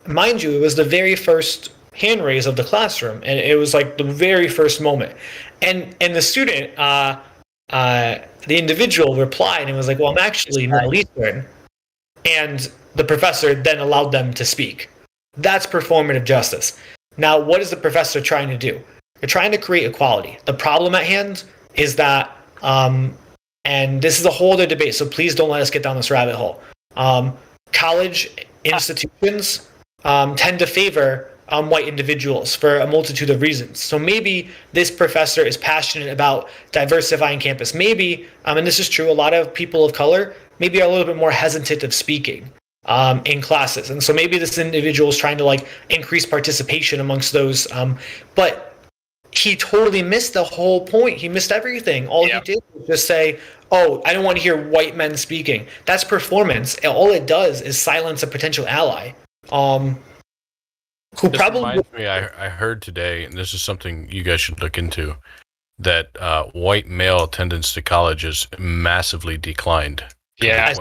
Mind you, it was the very first hand raise of the classroom, and it was like the very first moment. And the student, the individual replied and was like, "Well, I'm actually Middle Eastern." And the professor then allowed them to speak. That's performative justice. Now, what is the professor trying to do? They're trying to create equality. The problem at hand is that, and this is a whole other debate, so please don't let us get down this rabbit hole. College institutions tend to favor white individuals for a multitude of reasons. So maybe this professor is passionate about diversifying campus. Maybe, and this is true, a lot of people of color maybe are a little bit more hesitant of speaking in classes. And so maybe this individual is trying to like increase participation amongst those. But he totally missed the whole point. He missed everything. All he did was just say, "Oh, I don't want to hear white men speaking." That's performance. All it does is silence a potential ally. Who this probably reminds me, I heard today, and this is something you guys should look into, that white male attendance to college has massively declined. Yeah.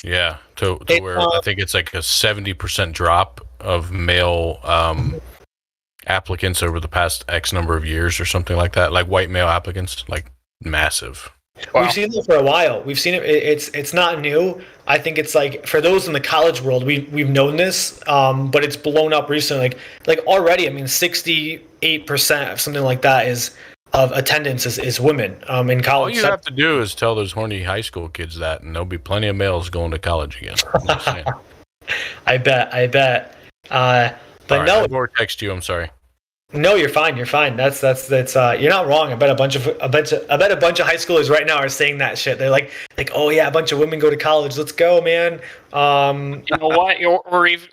Yeah, to where I think it's like a 70% drop of male applicants over the past X number of years or something like that. Like white male applicants, like massive. Wow. We've seen it for a while. We've seen it. It's not new. I think it's like for those in the college world, we've known this, but it's blown up recently. Like already, I mean, 68% of something like that of attendance is women in college. All you have to do is tell those horny high school kids that, and there'll be plenty of males going to college again. I bet. But right, no, or text you. I'm sorry. No, you're fine. You're fine. That's you're not wrong. I bet a bunch of high schoolers right now are saying that shit. They're like, oh yeah, a bunch of women go to college. Let's go, man. You know what?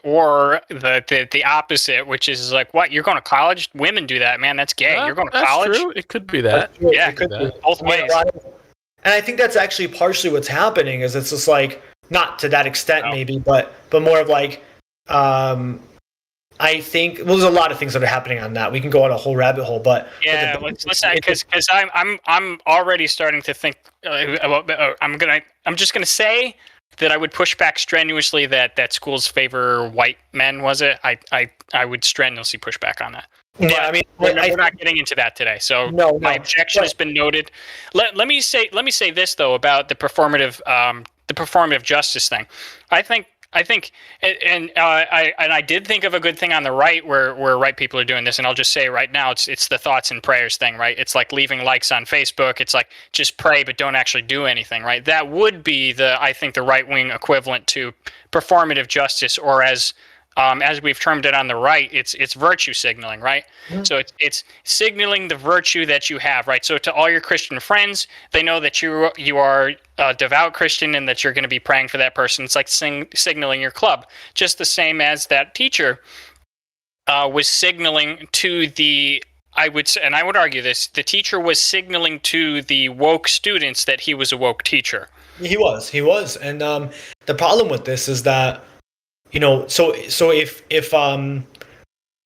Or the opposite, which is like, what? You're going to college? Women do that, man. That's gay. You're going to college? True. It could be that. Yeah, it could be both ways. And I think that's actually partially what's happening. Is it's just like, not to that extent maybe, but more of like, I think there's a lot of things that are happening on that. We can go on a whole rabbit hole, but yeah, let's because I'm already starting to think. I'm just gonna say that I would push back strenuously that schools favor white men. Was it? I would strenuously push back on that. Yeah, but I mean, we're not getting into that today. So my objection has been noted. Let me say this though about the performative justice thing. I think, and I did think of a good thing on the right where right people are doing this, and I'll just say right now, it's the thoughts and prayers thing, right? It's like leaving likes on Facebook. It's like just pray but don't actually do anything, right? That would be I think the right wing equivalent to performative justice, or as we've termed it on the right, it's virtue signaling, right? Mm-hmm. So it's signaling the virtue that you have, right? So to all your Christian friends, they know that you are a devout Christian and that you're going to be praying for that person. It's like signaling your club, just the same as that teacher was signaling to I would argue this, the teacher was signaling to the woke students that he was a woke teacher. He was, and the problem with this is that,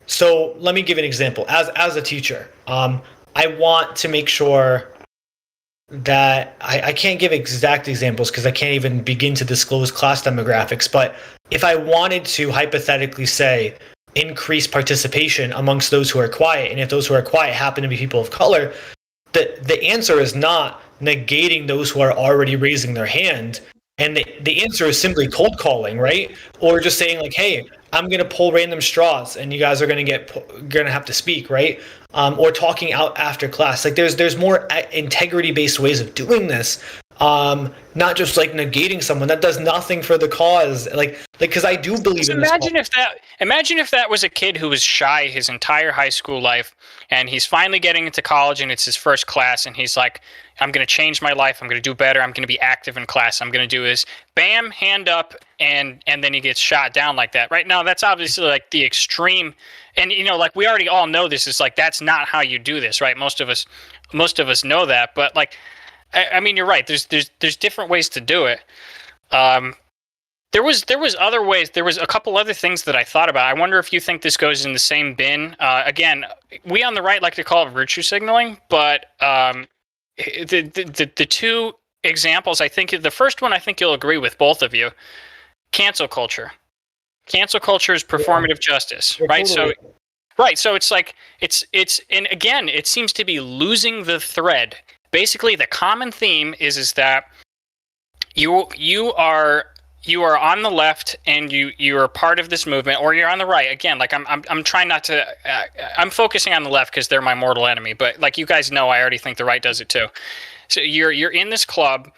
so let me give an example. As a teacher, I want to make sure that I can't give exact examples because I can't even begin to disclose class demographics. But if I wanted to hypothetically say increase participation amongst those who are quiet, and if those who are quiet happen to be people of color, the answer is not negating those who are already raising their hand. And the answer is simply cold calling, right? Or just saying like, hey, I'm going to pull random straws and you guys are going to have to speak, right? Or talking out after class. Like there's more integrity-based ways of doing this. Not just like negating someone that does nothing for the cause. Like because I do believe in imagine if that was a kid who was shy his entire high school life, and he's finally getting into college and it's his first class, and he's like, I'm going to change my life. I'm going to do better. I'm going to be active in class. I'm going to do this. Bam, hand up, and then he gets shot down like that. Right now, that's obviously like the extreme. And like we already all know this is like that's not how you do this, right? Most of us know that. But like, I mean, you're right. There's different ways to do it. There was other ways. There was a couple other things that I thought about. I wonder if you think this goes in the same bin. Again, we on the right like to call it virtue signaling, but the two examples, I think the first one, I think you'll agree with, both of you. Cancel culture. Cancel culture is performative justice, right? Totally. So it's like it's and again, it seems to be losing the thread. Basically, the common theme is that you are on the left and you are part of this movement, or you're on the right. Again, like I'm trying not to. I'm focusing on the left because they're my mortal enemy. But like you guys know, I already think the right does it too. So you're in this club,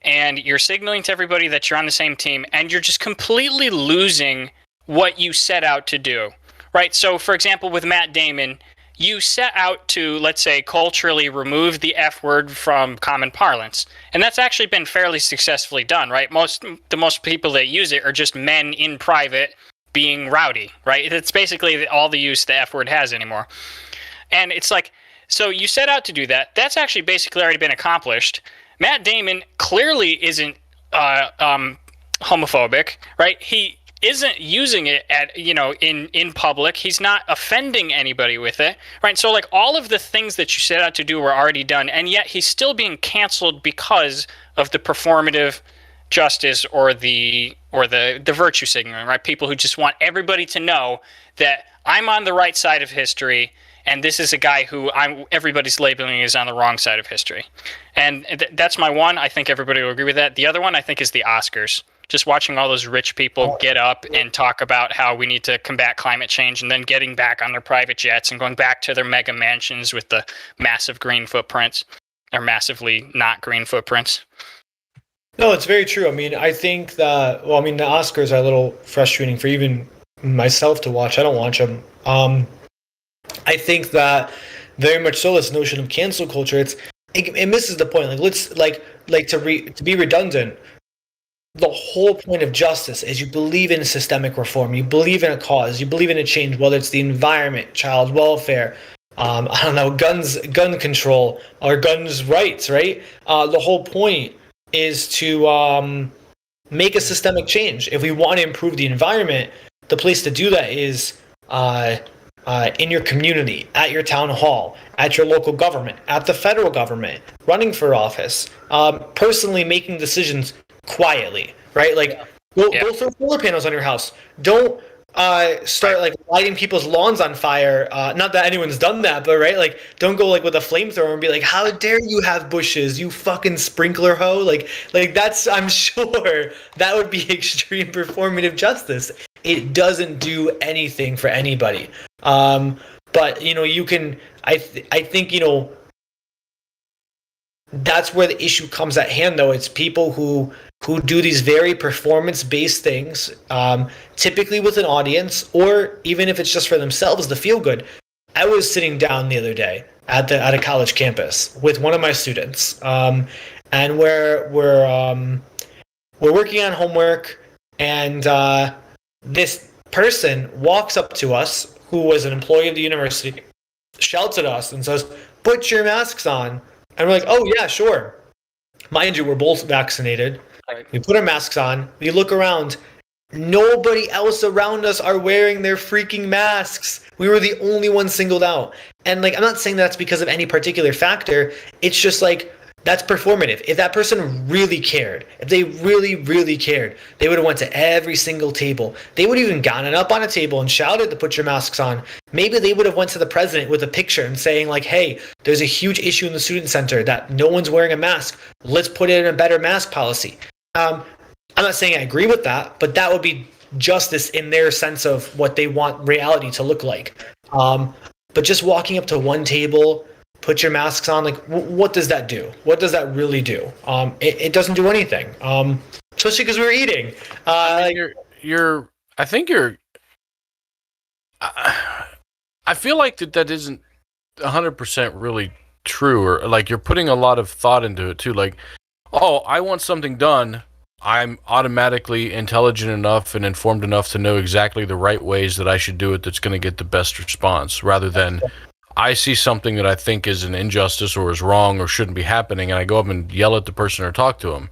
and you're signaling to everybody that you're on the same team, and you're just completely losing what you set out to do, right? So, for example, with Matt Damon, you set out to, let's say, culturally remove the F word from common parlance. And that's actually been fairly successfully done, right? The most people that use it are just men in private being rowdy, right? It's basically all the use the F word has anymore. And it's like, so you set out to do that. That's actually basically already been accomplished. Matt Damon clearly isn't homophobic, right? He isn't using it in public. He's not offending anybody with it, right? So like all of the things that you set out to do were already done, and yet he's still being canceled because of the performative justice or the virtue signaling, right? People who just want everybody to know that I'm on the right side of history, and this is a guy who everybody's labeling is on the wrong side of history. And that's my one. I think everybody will agree with that. The other one, I think, is the Oscars. Just watching all those rich people get up and talk about how we need to combat climate change, and then getting back on their private jets and going back to their mega mansions with the massive green footprints, or massively not green footprints. No, it's very true. I mean, I think that, the Oscars are a little frustrating for even myself to watch. I don't watch them. I think that very much so this notion of cancel culture, it misses the point. Like let's to be redundant. The whole point of justice is you believe in systemic reform, you believe in a cause, you believe in a change, whether it's the environment, child welfare, I don't know, gun control, or guns rights, right? The whole point is to make a systemic change. If we want to improve the environment, the place to do that is in your community, at your town hall, at your local government, at the federal government, running for office, personally making decisions quietly, right? Like, go throw solar panels on your house. Don't start like lighting people's lawns on fire. Not that anyone's done that, but right, like, don't go like with a flamethrower and be like, "How dare you have bushes, you fucking sprinkler hoe!" Like that's, I'm sure that would be extreme performative justice. It doesn't do anything for anybody. But you can. I think that's where the issue comes at hand, though. It's people who do these very performance-based things, typically with an audience, or even if it's just for themselves to feel good. I was sitting down the other day at a college campus with one of my students, and we're working on homework, and this person walks up to us, who was an employee of the university, shouts at us and says, "Put your masks on." And we're like, "Oh yeah, sure." Mind you, we're both vaccinated. Right. We put our masks on. We look around. Nobody else around us are wearing their freaking masks. We were the only ones singled out. And like, I'm not saying that's because of any particular factor. It's just like, that's performative. If that person really cared, if they really, really cared, they would have went to every single table. They would have even gotten up on a table and shouted to put your masks on. Maybe they would have went to the president with a picture and saying like, "Hey, there's a huge issue in the student center that no one's wearing a mask. Let's put in a better mask policy." I'm not saying I agree with that, but that would be justice in their sense of what they want reality to look like. But just walking up to one table, put your masks on, like, what does that do? What does that really do? It doesn't do anything, especially because we were eating. I feel like that isn't 100% really true, or like you're putting a lot of thought into it too. Like, oh, I want something done. I'm automatically intelligent enough and informed enough to know exactly the right ways that I should do it that's going to get the best response, rather than I see something that I think is an injustice or is wrong or shouldn't be happening, and I go up and yell at the person or talk to them.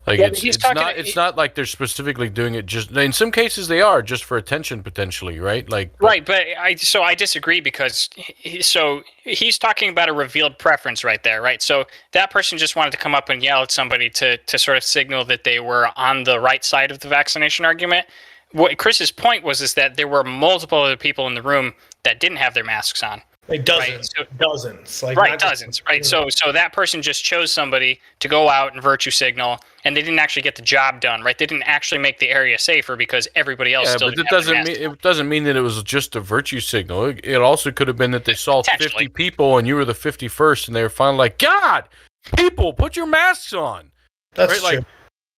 Like, it's not like they're specifically doing it just. In some cases, they are just for attention, potentially, right? Like, right, but I disagree, because he's talking about a revealed preference right there, right? So that person just wanted to come up and yell at somebody to sort of signal that they were on the right side of the vaccination argument. What Chris's point is that there were multiple other people in the room that didn't have their masks on. Like dozens, right? Dozens. Like, right, dozens, right? So that person just chose somebody to go out and virtue signal, and they didn't actually get the job done, right? They didn't actually make the area safer because everybody else still didn't have their mask on. It doesn't mean that it was just a virtue signal. It also could have been that they saw 50 people and you were the 51st, and they were finally like, "God, people, put your masks on." That's right? True. Like,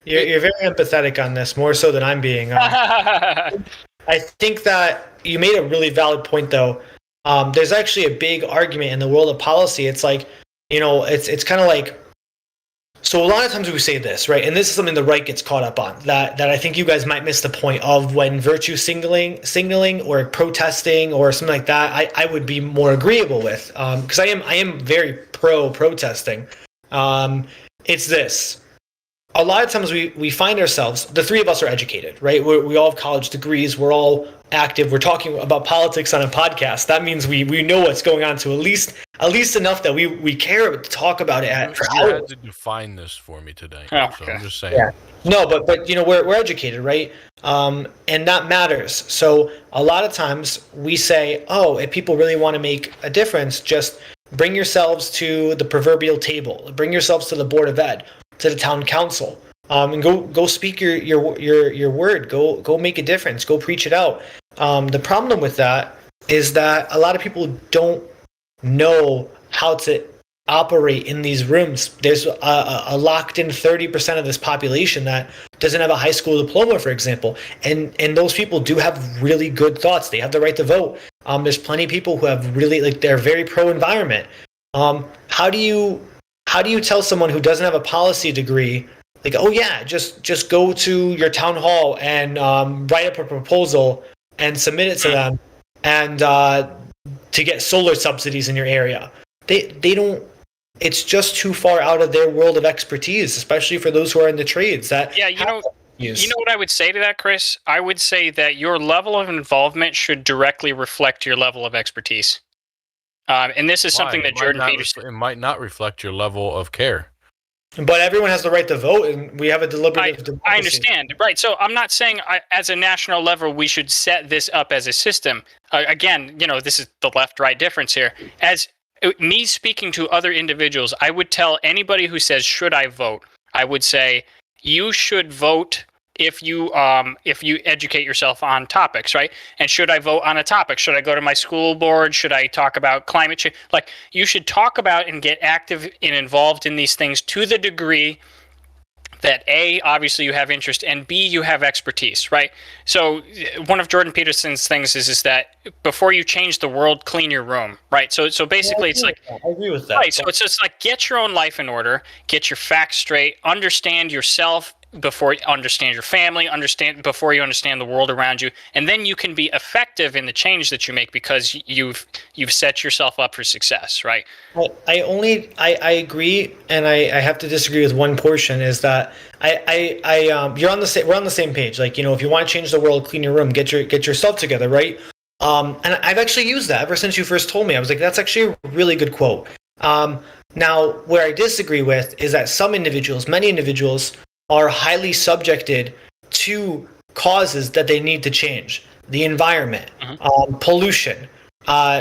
you're very empathetic on this, more so than I'm being. I think that you made a really valid point, though. There's actually a big argument in the world of policy. It's like, it's kind of like, so a lot of times we say this, right? And this is something the right gets caught up on, that I think you guys might miss the point of, when virtue signaling or protesting or something like that, I would be more agreeable with, because I am very pro protesting. It's this. A lot of times we find ourselves, the three of us are educated, right? We all have college degrees. We're all active. We're talking about politics on a podcast. That means we know what's going on, to at least enough that we care to talk about it for hours. You had to define this for me today, so I'm just saying. Yeah. No, but we're educated, right? And that matters. So a lot of times we say, oh, if people really want to make a difference, just bring yourselves to the proverbial table. Bring yourselves to the Board of Ed, to the town council, and go speak your word. Go make a difference. Go preach it out. The problem with that is that a lot of people don't know how to operate in these rooms. There's a locked in 30% of this population that doesn't have a high school diploma, for example, and those people do have really good thoughts. They have the right to vote. There's plenty of people who have really they're very pro environment. How do you tell someone who doesn't have a policy degree, like, oh yeah, just go to your town hall and write up a proposal and submit it to them, and to get solar subsidies in your area? They don't. It's just too far out of their world of expertise, especially for those who are in the trades. You know what I would say to that, Chris? I would say that your level of involvement should directly reflect your level of expertise. And this is something that Jordan Peterson... It might not reflect your level of care. But everyone has the right to vote, and we have a deliberative democracy. I understand. Right. So I'm not saying as a national level we should set this up as a system. Again, this is the left-right difference here. As me speaking to other individuals, I would tell anybody who says, should I vote? I would say, you should vote if you educate yourself on topics, right? And should I vote on a topic? Should I go to my school board? Should I talk about climate change? Like, you should talk about and get active and involved in these things to the degree that A, obviously you have interest, and B, you have expertise, right? So one of Jordan Peterson's things is that before you change the world, clean your room, right? So basically it's like... I agree with that. Right, so it's just like, get your own life in order, get your facts straight, understand yourself before you understand your family, before you understand the world around you, and then you can be effective in the change that you make because you've set yourself up for success, right? Well, I agree, and I have to disagree with one portion. Is that we're on the same page. Like, if you want to change the world, clean your room, get yourself together, right? And I've actually used that ever since you first told me. I was like, that's actually a really good quote. Now, where I disagree with is that many individuals, are highly subjected to causes that they need to change. The environment, pollution,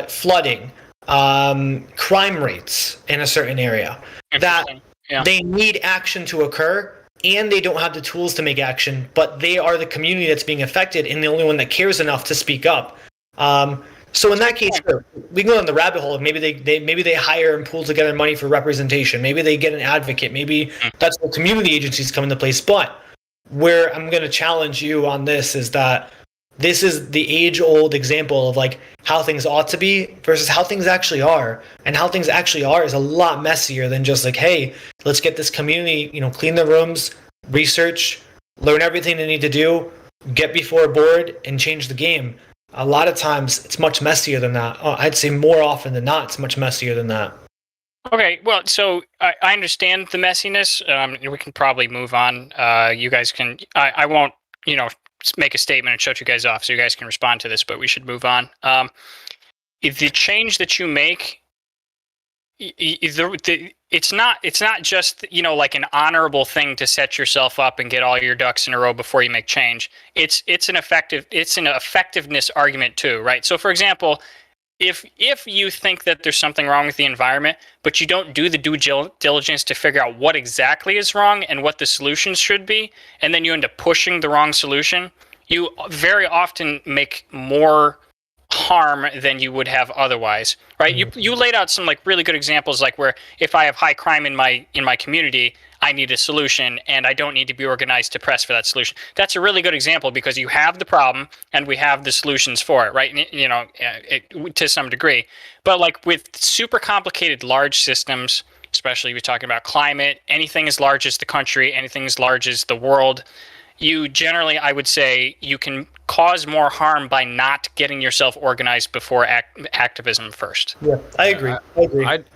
flooding, crime rates in a certain area. That they need action to occur, and they don't have the tools to make action, but they are the community that's being affected and the only one that cares enough to speak up. So in that case, we can go down the rabbit hole. Maybe they hire and pool together money for representation. Maybe they get an advocate. Maybe that's where community agencies come into place. But where I'm going to challenge you on this is that this is the age-old example of like how things ought to be versus how things actually are. And how things actually are is a lot messier than just like, hey, let's get this community, clean the rooms, research, learn everything they need to do, get before a board, and change the game. A lot of times, it's much messier than that. I'd say more often than not, it's much messier than that. Okay, well, so I understand the messiness. We can probably move on. You guys can... I won't, make a statement and shut you guys off so you guys can respond to this, but we should move on. If the change that you make... It's not just like an honorable thing to set yourself up and get all your ducks in a row before you make change. It's an effectiveness argument too, right? So for example, if you think that there's something wrong with the environment, but you don't do the due diligence to figure out what exactly is wrong and what the solutions should be, and then you end up pushing the wrong solution, you very often make more harm than you would have otherwise, right? You laid out some like really good examples, like where if I have high crime in my community, I need a solution and I don't need to be organized to press for that solution. That's a really good example because you have the problem and we have the solutions for it, right? To some degree. But like with super complicated large systems, especially if you're talking about climate, anything as large as the country, anything as large as the world, you generally, I would say, you can cause more harm by not getting yourself organized before activism first. Yeah, I agree.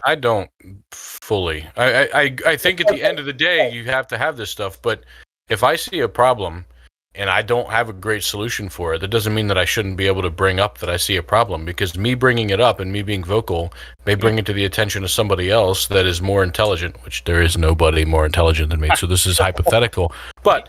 I don't fully. I think at the end of the day, you have to have this stuff. But if I see a problem and I don't have a great solution for it, that doesn't mean that I shouldn't be able to bring up that I see a problem, because me bringing it up and me being vocal may bring it to the attention of somebody else that is more intelligent, which there is nobody more intelligent than me. So this is hypothetical. But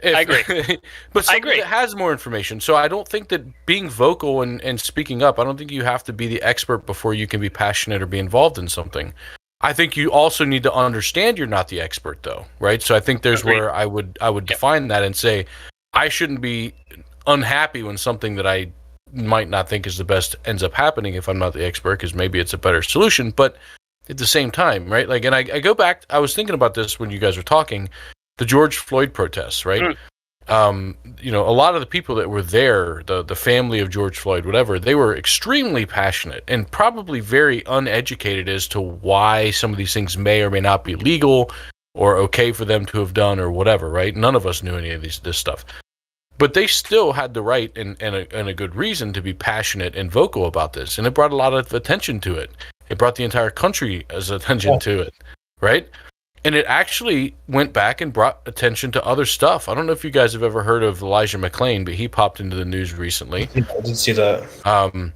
I agree. But somebody that has more information. So I don't think that being vocal and speaking up, I don't think you have to be the expert before you can be passionate or be involved in something. I think you also need to understand you're not the expert, though, right? So I think there's where I would define that and say, I shouldn't be unhappy when something that I might not think is the best ends up happening if I'm not the expert, because maybe it's a better solution. But at the same time, right? Like, and I go back, I was thinking about this when you guys were talking, the George Floyd protests, right? a lot of the people that were there, the family of George Floyd, whatever, they were extremely passionate and probably very uneducated as to why some of these things may or may not be legal or okay for them to have done or whatever, right? None of us knew any of this stuff. But they still had the right and a good reason to be passionate and vocal about this. And it brought a lot of attention to it. It brought the entire country as attention to it, right? And it actually went back and brought attention to other stuff. I don't know if you guys have ever heard of Elijah McClain, but he popped into the news recently. I didn't see that. And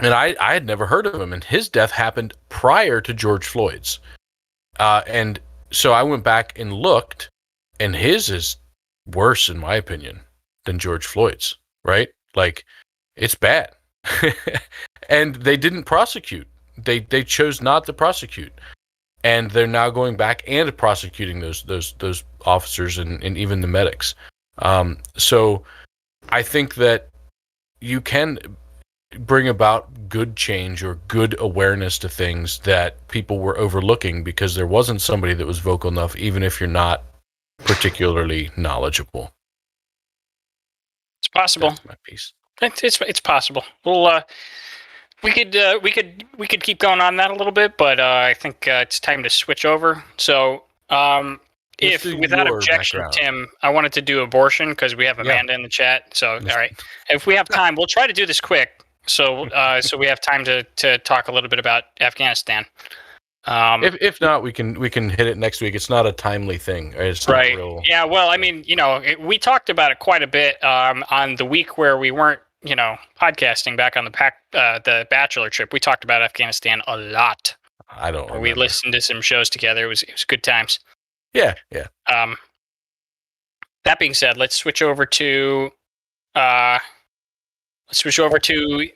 I had never heard of him, and his death happened prior to George Floyd's. And so I went back and looked, and his is worse, in my opinion, than George Floyd's, right? Like, it's bad. And they didn't prosecute. They chose not to prosecute. And they're now going back and prosecuting those officers and even the medics. So I think that you can bring about good change or good awareness to things that people were overlooking because there wasn't somebody that was vocal enough, even if you're not particularly knowledgeable. It's possible. That's my piece. It's possible. Well, we could keep going on that a little bit, but I think it's time to switch over. So, if without objection, background. Tim, I wanted to do abortion because we have Amanda in the chat. So, all right, if we have time, we'll try to do this quick. So, so we have time to talk a little bit about Afghanistan. If not, we can hit it next week. It's not a timely thing. It's right. Not real. Yeah. Well, I mean, we talked about it quite a bit on the week where we weren't, podcasting back on the bachelor trip. We talked about Afghanistan a lot. I don't remember. We listened to some shows together. It was good times. Yeah. That being said, let's switch over to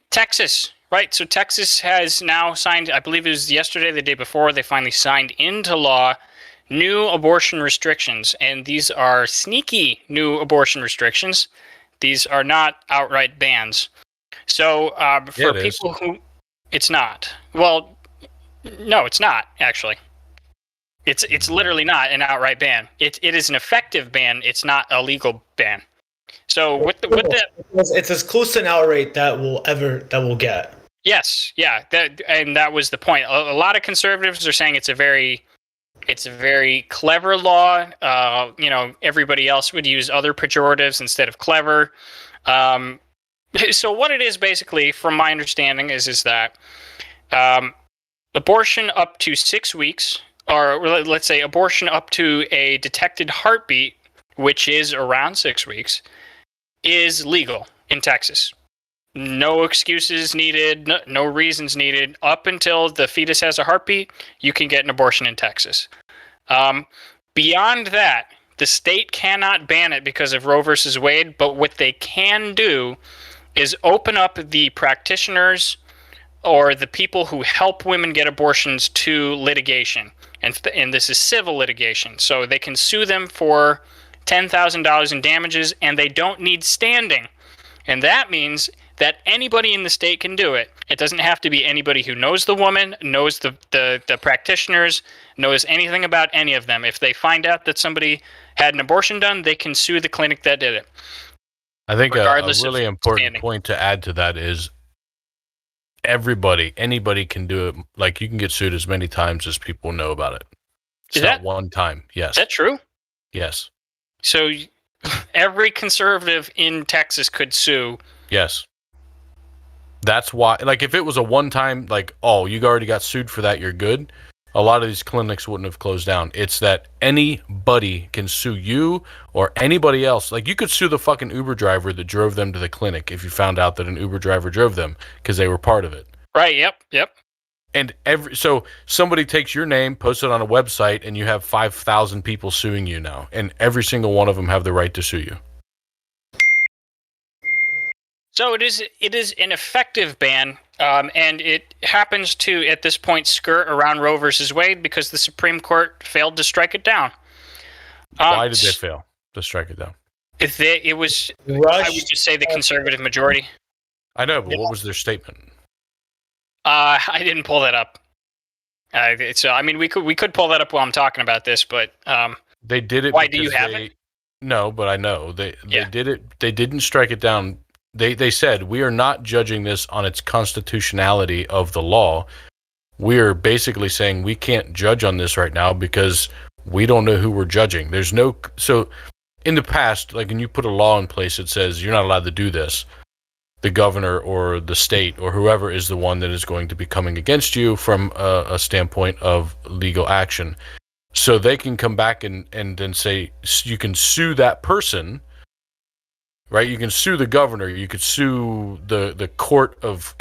Texas. Right. So Texas has now signed, I believe it was yesterday, the day before, they finally signed into law new abortion restrictions. And these are sneaky new abortion restrictions. These are not outright bans. So for people who... It's not. Well, no, it's not, actually. It's literally not an outright ban. It is an effective ban. It's not a legal ban. So it's as close to an outright that we'll get. Yes, yeah, that was the point. A lot of conservatives are saying it's a very clever law. Everybody else would use other pejoratives instead of clever. So what it is basically, from my understanding, is that abortion up to 6 weeks, or let's say abortion up to a detected heartbeat, which is around 6 weeks, is legal in Texas. No excuses needed, no reasons needed. Up until the fetus has a heartbeat, you can get an abortion in Texas. Beyond that, the state cannot ban it because of Roe versus Wade, but what they can do is open up the practitioners or the people who help women get abortions to litigation. And this is civil litigation. So they can sue them for $10,000 in damages, and they don't need standing. And that means that anybody in the state can do it. It doesn't have to be anybody who knows the woman, knows the practitioners, knows anything about any of them. If they find out that somebody had an abortion done, they can sue the clinic that did it. I think a really important point to add to that is anybody can do it. Like, you can get sued as many times as people know about it. It's not one time. Yes. Is that true? Yes. So every conservative in Texas could sue. Yes. That's why, like, if it was a one-time, like, oh, you already got sued for that, you're good, a lot of these clinics wouldn't have closed down. It's that anybody can sue you or anybody else. Like, you could sue the fucking Uber driver that drove them to the clinic if you found out that an Uber driver drove them because they were part of it. Right, yep. And so somebody takes your name, posts it on a website, and you have 5,000 people suing you now. And every single one of them have the right to sue you. So it is an effective ban, and it happens to, at this point, skirt around Roe versus Wade because the Supreme Court failed to strike it down. Why did they fail to strike it down? It was, I would just say, the conservative majority. I know, but what was their statement? I didn't pull that up. So I mean, we could pull that up while I'm talking about this, but they did it. Why do you have it? No, but I know they did it. They didn't strike it down. They said we are not judging this on its constitutionality of the law. We are basically saying we can't judge on this right now because we don't know who we're judging. There's no so in the past, like when you put a law in place that says you're not allowed to do this, the governor or the state or whoever is the one that is going to be coming against you from a standpoint of legal action. So they can come back and then say you can sue that person, right? You can sue the governor, you could sue the court of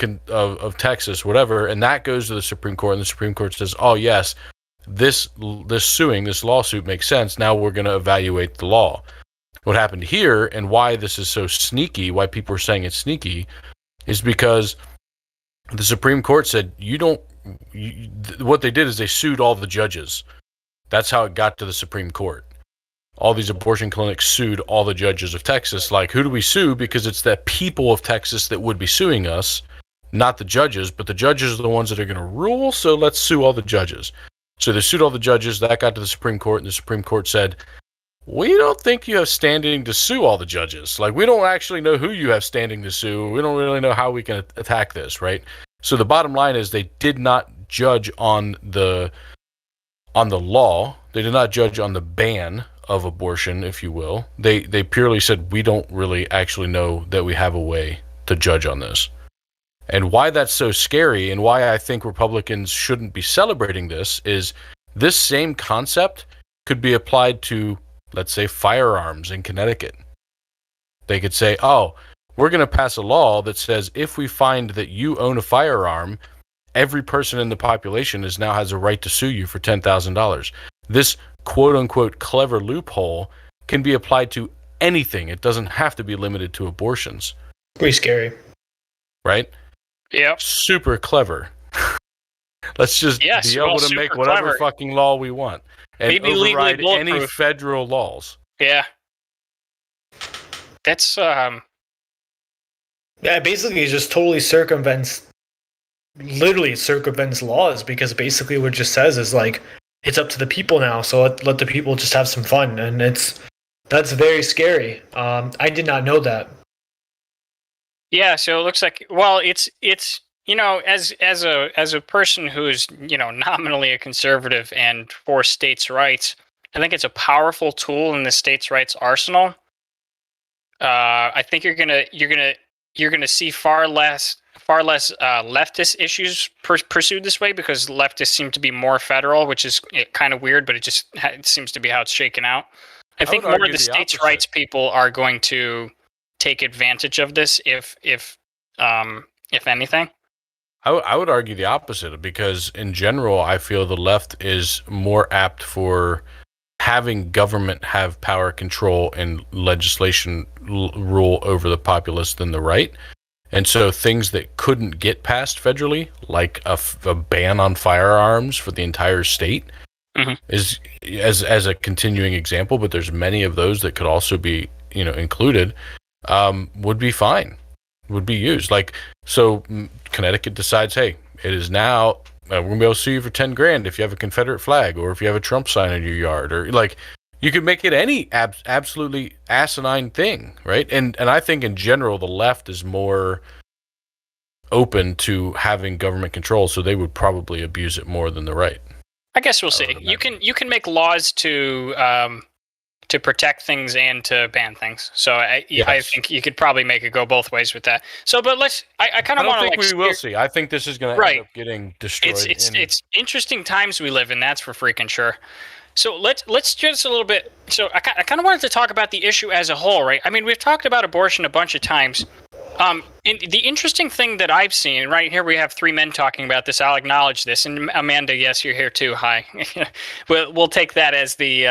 Texas, whatever, and that goes to the Supreme Court, and the Supreme Court says, "Oh yes, this lawsuit makes sense. Now we're going to evaluate the law." What happened here and why this is so sneaky, why people are saying it's sneaky, is because the Supreme Court said what they did is they sued all the judges. That's how it got to the Supreme Court. All these abortion clinics sued all the judges of Texas. Like, who do we sue? Because it's the people of Texas that would be suing us, not the judges. But the judges are the ones that are going to rule, so let's sue all the judges. So they sued all the judges. That got to the Supreme Court, and the Supreme Court said, we don't think you have standing to sue all the judges. Like, we don't actually know who you have standing to sue. We don't really know how we can attack this, right? So the bottom line is they did not judge on the law. They did not judge on the ban of abortion, if you will. They purely said we don't really actually know that we have a way to judge on this. And why that's so scary and why I think Republicans shouldn't be celebrating this is this same concept could be applied to, let's say, firearms in Connecticut. They could say, oh, we're going to pass a law that says if we find that you own a firearm, every person in the population now has a right to sue you for $10,000. This quote-unquote clever loophole can be applied to anything. It doesn't have to be limited to abortions. Pretty scary. Right? Yeah. Super clever. Let's just be able to make whatever fucking law we want and maybe override any federal laws. Yeah. That's Yeah, basically it just totally circumvents laws, because basically what it just says is like it's up to the people now, so let the people just have some fun, and that's very scary. I did not know that. Yeah, so it looks like, well, it's you know, as a person who's, you know, nominally a conservative and for states' rights, I think it's a powerful tool in the states' rights arsenal. I think you're gonna see far less leftist issues pursued this way, because leftists seem to be more federal, which is kind of weird, but it seems to be how it's shaken out. I think more of the states' rights people are going to take advantage of this, if anything. I would argue the opposite, because in general, I feel the left is more apt for having government have power, control, and legislation rule over the populace than the right. And so things that couldn't get passed federally, like a ban on firearms for the entire state, is as a continuing example, but there's many of those that could also be, you know, included, would be fine, would be used. Like, so Connecticut decides, hey, it is now, we're gonna be able to sue you for $10,000 if you have a Confederate flag, or if you have a Trump sign in your yard, or like, you could make it any absolutely asinine thing, right? And I think in general, the left is more open to having government control, so they would probably abuse it more than the right. I guess we'll see. You can make laws to protect things and to ban things. So I think you could probably make it go both ways with that. So, but I kind of want to. I think we will see. I think this is going to end up getting destroyed. It's interesting times we live in. That's for freaking sure. So let's just a little bit. So I kind of wanted to talk about the issue as a whole, right? I mean, we've talked about abortion a bunch of times. And the interesting thing that I've seen, right here, we have three men talking about this. I'll acknowledge this, and Amanda, yes, you're here too. Hi. we'll take that as the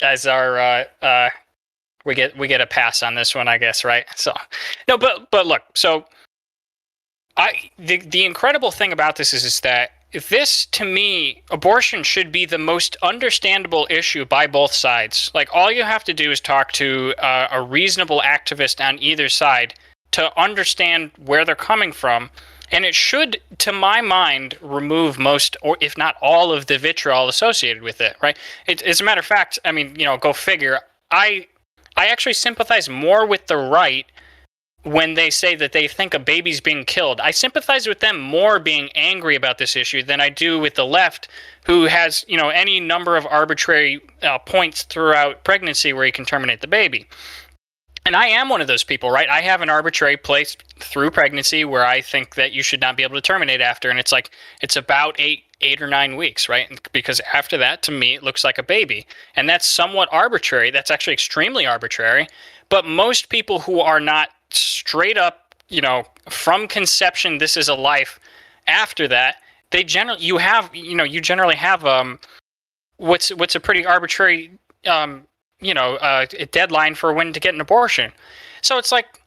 as our we get a pass on this one, I guess, right? So no, but look, so the incredible thing about this is that this, to me, abortion should be the most understandable issue by both sides. Like, all you have to do is talk to a reasonable activist on either side to understand where they're coming from, and it should, to my mind, remove most, or if not all, of the vitriol associated with it, right? As a matter of fact, I mean, you know, go figure, I I actually sympathize more with the right when they say that they think a baby's being killed. I sympathize with them more being angry about this issue than I do with the left, who has, any number of arbitrary points throughout pregnancy where you can terminate the baby. And I am one of those people, right? I have an arbitrary place through pregnancy where I think that you should not be able to terminate after. And it's about eight or 9 weeks, right? Because after that, to me, it looks like a baby. And that's somewhat arbitrary. That's actually extremely arbitrary. But most people who are not straight up, from conception, this is a life. After that, you generally have what's a pretty arbitrary a deadline for when to get an abortion. So it's like,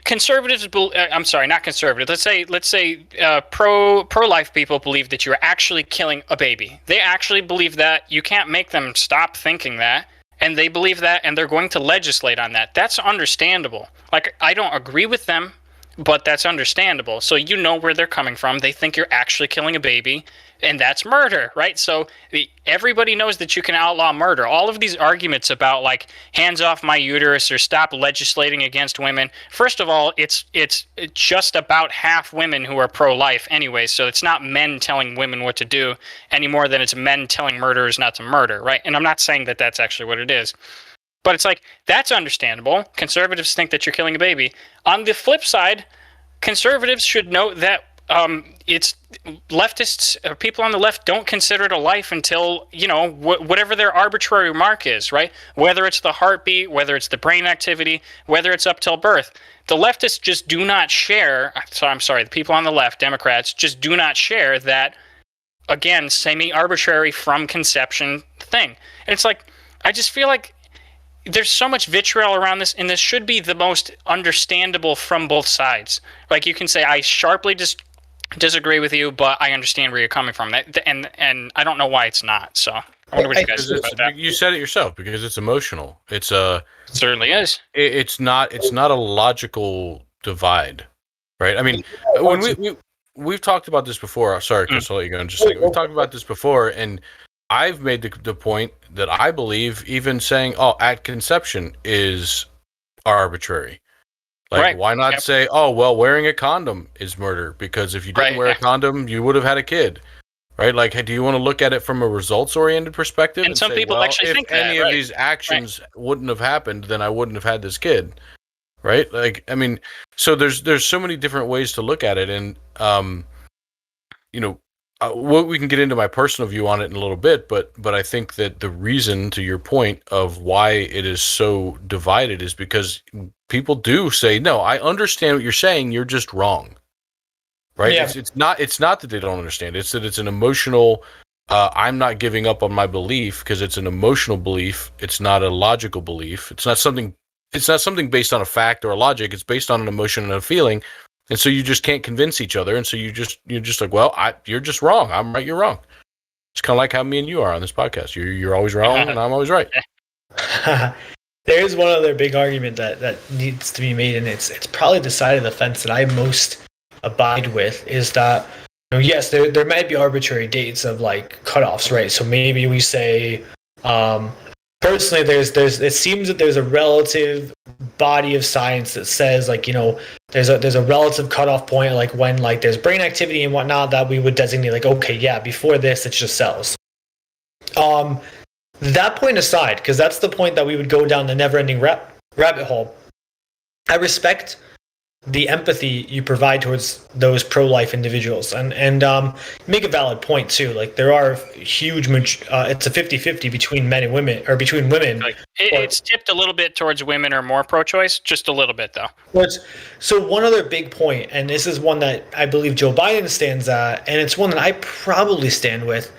conservatives. I'm sorry, not conservative. Let's say pro-life people believe that you're actually killing a baby. They actually believe that. You can't make them stop thinking that. And they believe that, and they're going to legislate on that. That's understandable. Like, I don't agree with them, but that's understandable. So you know where they're coming from. They think you're actually killing a baby, and that's murder, right? So everybody knows that you can outlaw murder. All of these arguments about, like, hands off my uterus or stop legislating against women. First of all, it's just about half women who are pro-life anyway, so it's not men telling women what to do any more than it's men telling murderers not to murder, right? And I'm not saying that that's actually what it is. But it's like, that's understandable. Conservatives think that you're killing a baby. On the flip side, conservatives should note that it's leftists, people on the left don't consider it a life until, whatever their arbitrary mark is, right? Whether it's the heartbeat, whether it's the brain activity, whether it's up till birth. The leftists just do not share, the people on the left, Democrats, just do not share that, again, semi-arbitrary from conception thing. And it's like, I just feel like there's so much vitriol around this, and this should be the most understandable from both sides. Like, you can say, I sharply disagree with you, but I understand where you're coming from. And I don't know why it's not. So I wonder what you guys think about that. You said it yourself, because it's emotional. It certainly is. It's not a logical divide, right? I mean, when we've talked about this before. Sorry, Chris, I'll let you go in just a second. We've talked about this before, and I've made the point that I believe even saying, at conception is arbitrary. Like, right. Why not say, wearing a condom is murder? Because if you didn't wear a condom, you would have had a kid. Right? Like, do you want to look at it from a results-oriented perspective? And some people actually think that, if any of these actions wouldn't have happened, then I wouldn't have had this kid. Right? Like, I mean, so there's so many different ways to look at it. And, we can get into my personal view on it in a little bit, but I think that the reason, to your point, of why it is so divided is because people do say, no, I understand what you're saying, you're just wrong. Right? Yeah. It's not that they don't understand. It's that it's an emotional, I'm not giving up on my belief because it's an emotional belief. It's not a logical belief. It's not something based on a fact or a logic. It's based on an emotion and a feeling. And so you just can't convince each other, and so you're just like, you're just wrong. I'm right, you're wrong. It's kind of like how me and you are on this podcast. You're always wrong, and I'm always right. There is one other big argument that needs to be made, and it's probably the side of the fence that I most abide with, is that, yes, there might be arbitrary dates of, like, cutoffs, right? So maybe we say, personally, it seems that there's a relative body of science that says, like, there's a relative cutoff point, like when, like, there's brain activity and whatnot, that we would designate, like, okay, yeah, before this it's just cells. That point aside, because that's the point that we would go down the never-ending rabbit hole, I respect the empathy you provide towards those pro-life individuals, and make a valid point too. Like, there are huge, it's a 50-50 between men and women, or between women. It's tipped a little bit towards women are more pro-choice, just a little bit though. So one other big point, and this is one that I believe Joe Biden stands at, and it's one that I probably stand with.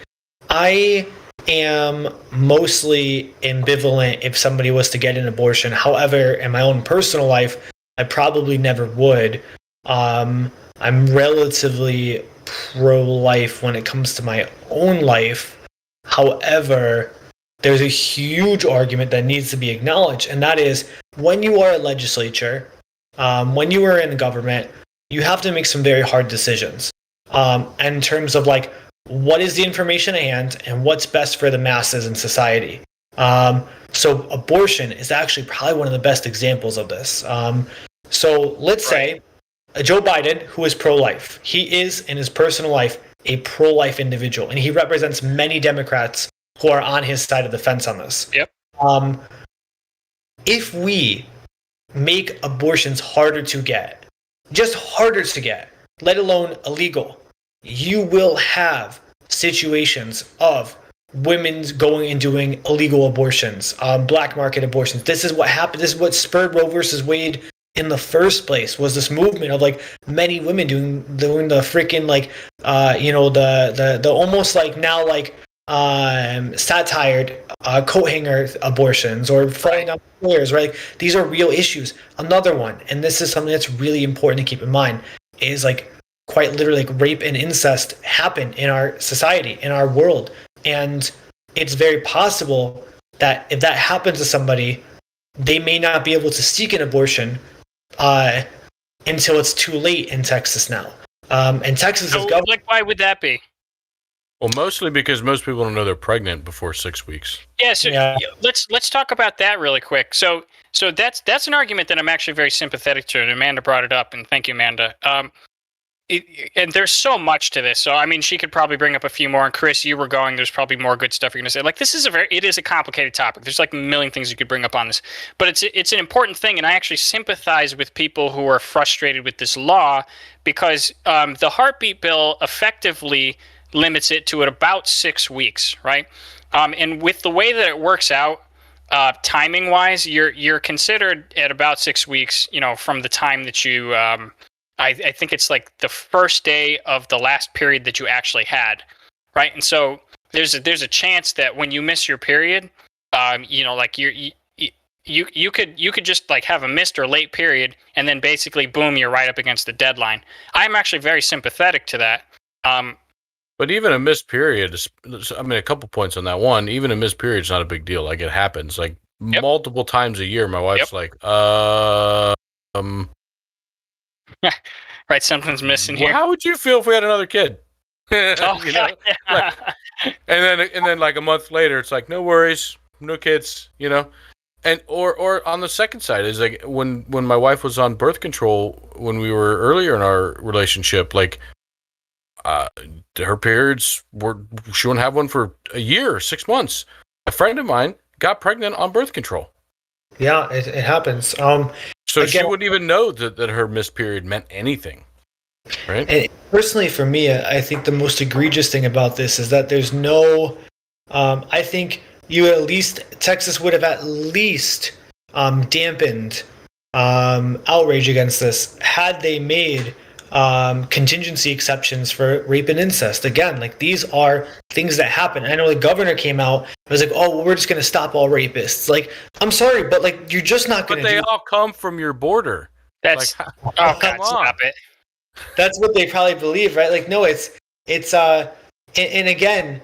I am mostly ambivalent if somebody was to get an abortion. However, in my own personal life, I probably never would. I'm relatively pro-life when it comes to my own life. However, there's a huge argument that needs to be acknowledged, and that is, when you are a legislature, when you are in government, you have to make some very hard decisions in terms of, like, what is the information at hand and what's best for the masses in society. So abortion is actually probably one of the best examples of this. So let's say Joe Biden, who is pro-life, he is in his personal life a pro-life individual, and he represents many Democrats who are on his side of the fence on this. Yep. If we make abortions harder to get, just harder to get, let alone illegal, you will have situations of women going and doing illegal abortions, black market abortions. This is what happened. This is what spurred Roe versus Wade in the first place, was this movement of like many women doing the freaking like the almost like now like satired coat hanger abortions or falling down stairs, right? Like, these are real issues. Another one, and this is something that's really important to keep in mind, is like quite literally like rape and incest happen in our society, in our world. And it's very possible that if that happens to somebody, they may not be able to seek an abortion until it's too late in Texas now. And Texas is government. Like, why would that be? Well, mostly because most people don't know they're pregnant before 6 weeks. Yeah, so let's talk about that really quick. So that's an argument that I'm actually very sympathetic to, and Amanda brought it up, and thank you, Amanda. And there's so much to this. So I mean, she could probably bring up a few more. And Chris, you were going. There's probably more good stuff you're going to say. Like, this is it is a complicated topic. There's like a million things you could bring up on this, but it's an important thing. And I actually sympathize with people who are frustrated with this law because the heartbeat bill effectively limits it to about 6 weeks, right? And with the way that it works out, timing wise, you're considered at about 6 weeks. From the time that you. I think it's like the first day of the last period that you actually had, right? And so there's a chance that when you miss your period, like you could just like have a missed or late period, and then basically boom, you're right up against the deadline. I'm actually very sympathetic to that. But even a missed period, I mean, a couple points on that. One, even a missed period is not a big deal. Like, it happens like multiple times a year. My wife's like, right, something's missing here. Well, how would you feel if we had another kid? And then like a month later, it's like, no worries, no kids, and or on the second side is like when my wife was on birth control when we were earlier in our relationship, like her periods she wouldn't have one for a year, 6 months. A friend of mine got pregnant on birth control. Yeah, it happens. So again, she wouldn't even know that her missed period meant anything, right? And personally, for me, I think the most egregious thing about this is that there's no. I think Texas would have at least dampened outrage against this had they made contingency exceptions for rape and incest. Again, like, these are things that happen. I know the governor came out and was like, "Oh, well, we're just going to stop all rapists." Like, I'm sorry, but like, you're just not going to. But they all come from your border. That's like, oh God, stop it. That's what they probably believe, right? Like, no, it's and again,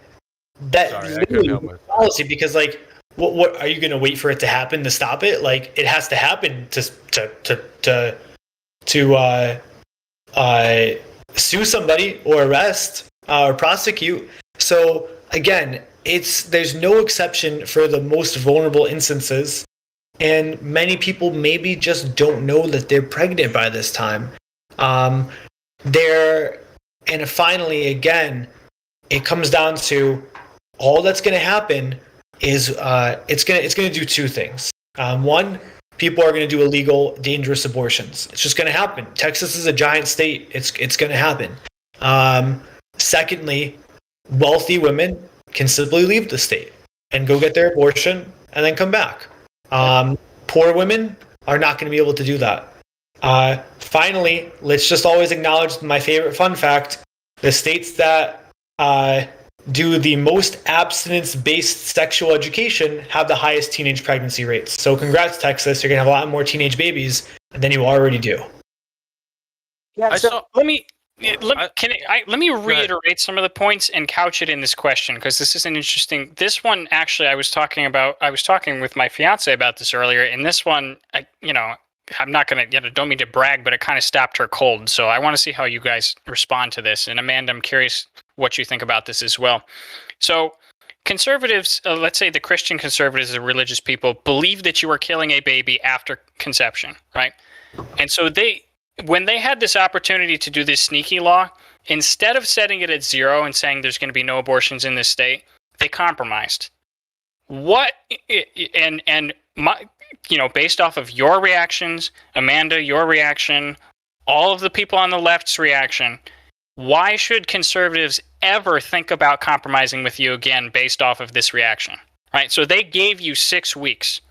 that literally policy, because like, what are you going to wait for it to happen to stop it? Like, it has to happen to sue somebody or arrest or prosecute. So again, there's no exception for the most vulnerable instances, and many people maybe just don't know that they're pregnant by this time. And finally, again, it comes down to all that's going to happen is it's going to do two things. One, people are going to do illegal, dangerous abortions. It's just going to happen. Texas is a giant state. It's going to happen. Secondly, wealthy women can simply leave the state and go get their abortion and then come back. Poor women are not going to be able to do that. Finally, let's just always acknowledge my favorite fun fact: the states that do the most abstinence-based sexual education have the highest teenage pregnancy rates. So congrats, Texas. You're going to have a lot more teenage babies than you already do. Yeah, let me reiterate some of the points and couch it in this question, because this is an interesting. This one, actually, I was talking with my fiance about this earlier, and this one, I'm not going to, don't mean to brag, but it kind of stopped her cold. So I want to see how you guys respond to this. And Amanda, I'm curious what you think about this as well. So conservatives, let's say the Christian conservatives, the religious people, believe that you are killing a baby after conception, right? And so when they had this opportunity to do this sneaky law, instead of setting it at 0 and saying there's going to be no abortions in this state, they compromised. Based off of your reactions, Amanda, your reaction, all of the people on the left's reaction, why should conservatives ever think about compromising with you again based off of this reaction, right? So they gave you 6 weeks,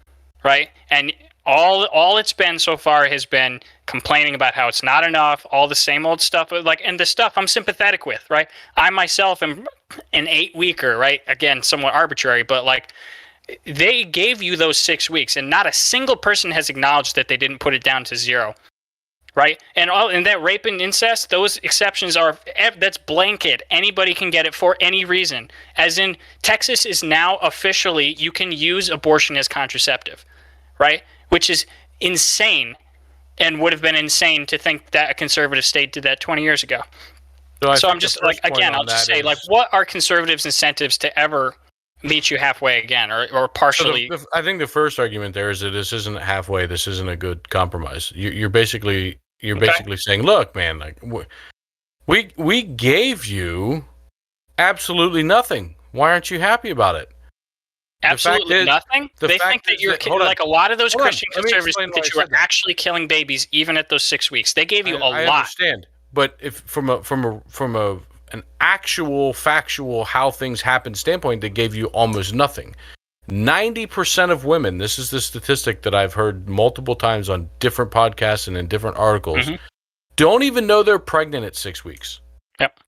right? And all it's been so far has been complaining about how it's not enough, all the same old stuff, and the stuff I'm sympathetic with, right? I myself am an 8-weeker, right? Again, somewhat arbitrary, but they gave you those 6 weeks, and not a single person has acknowledged that they didn't put it down to 0, right? And that rape and incest, those exceptions that's blanket. Anybody can get it for any reason. As in, Texas is now officially, you can use abortion as contraceptive, right? Which is insane, and would have been insane to think that a conservative state did that 20 years ago. So I'm just I'll just say, what are conservatives' incentives to ever meet you halfway again, or partially? So I think the first argument there is that this isn't halfway. This isn't a good compromise. You're basically saying, look, man, we gave you absolutely nothing. Why aren't you happy about it? Absolutely nothing. They think that you're like a lot of those Christian conservatives think that you are actually killing babies even at those 6 weeks. They gave you a lot. I understand, but if from an actual factual how things happen standpoint, they gave you almost nothing. 90% of women, this is the statistic that I've heard multiple times on different podcasts and in different articles, don't even know they're pregnant at 6 weeks. Yep.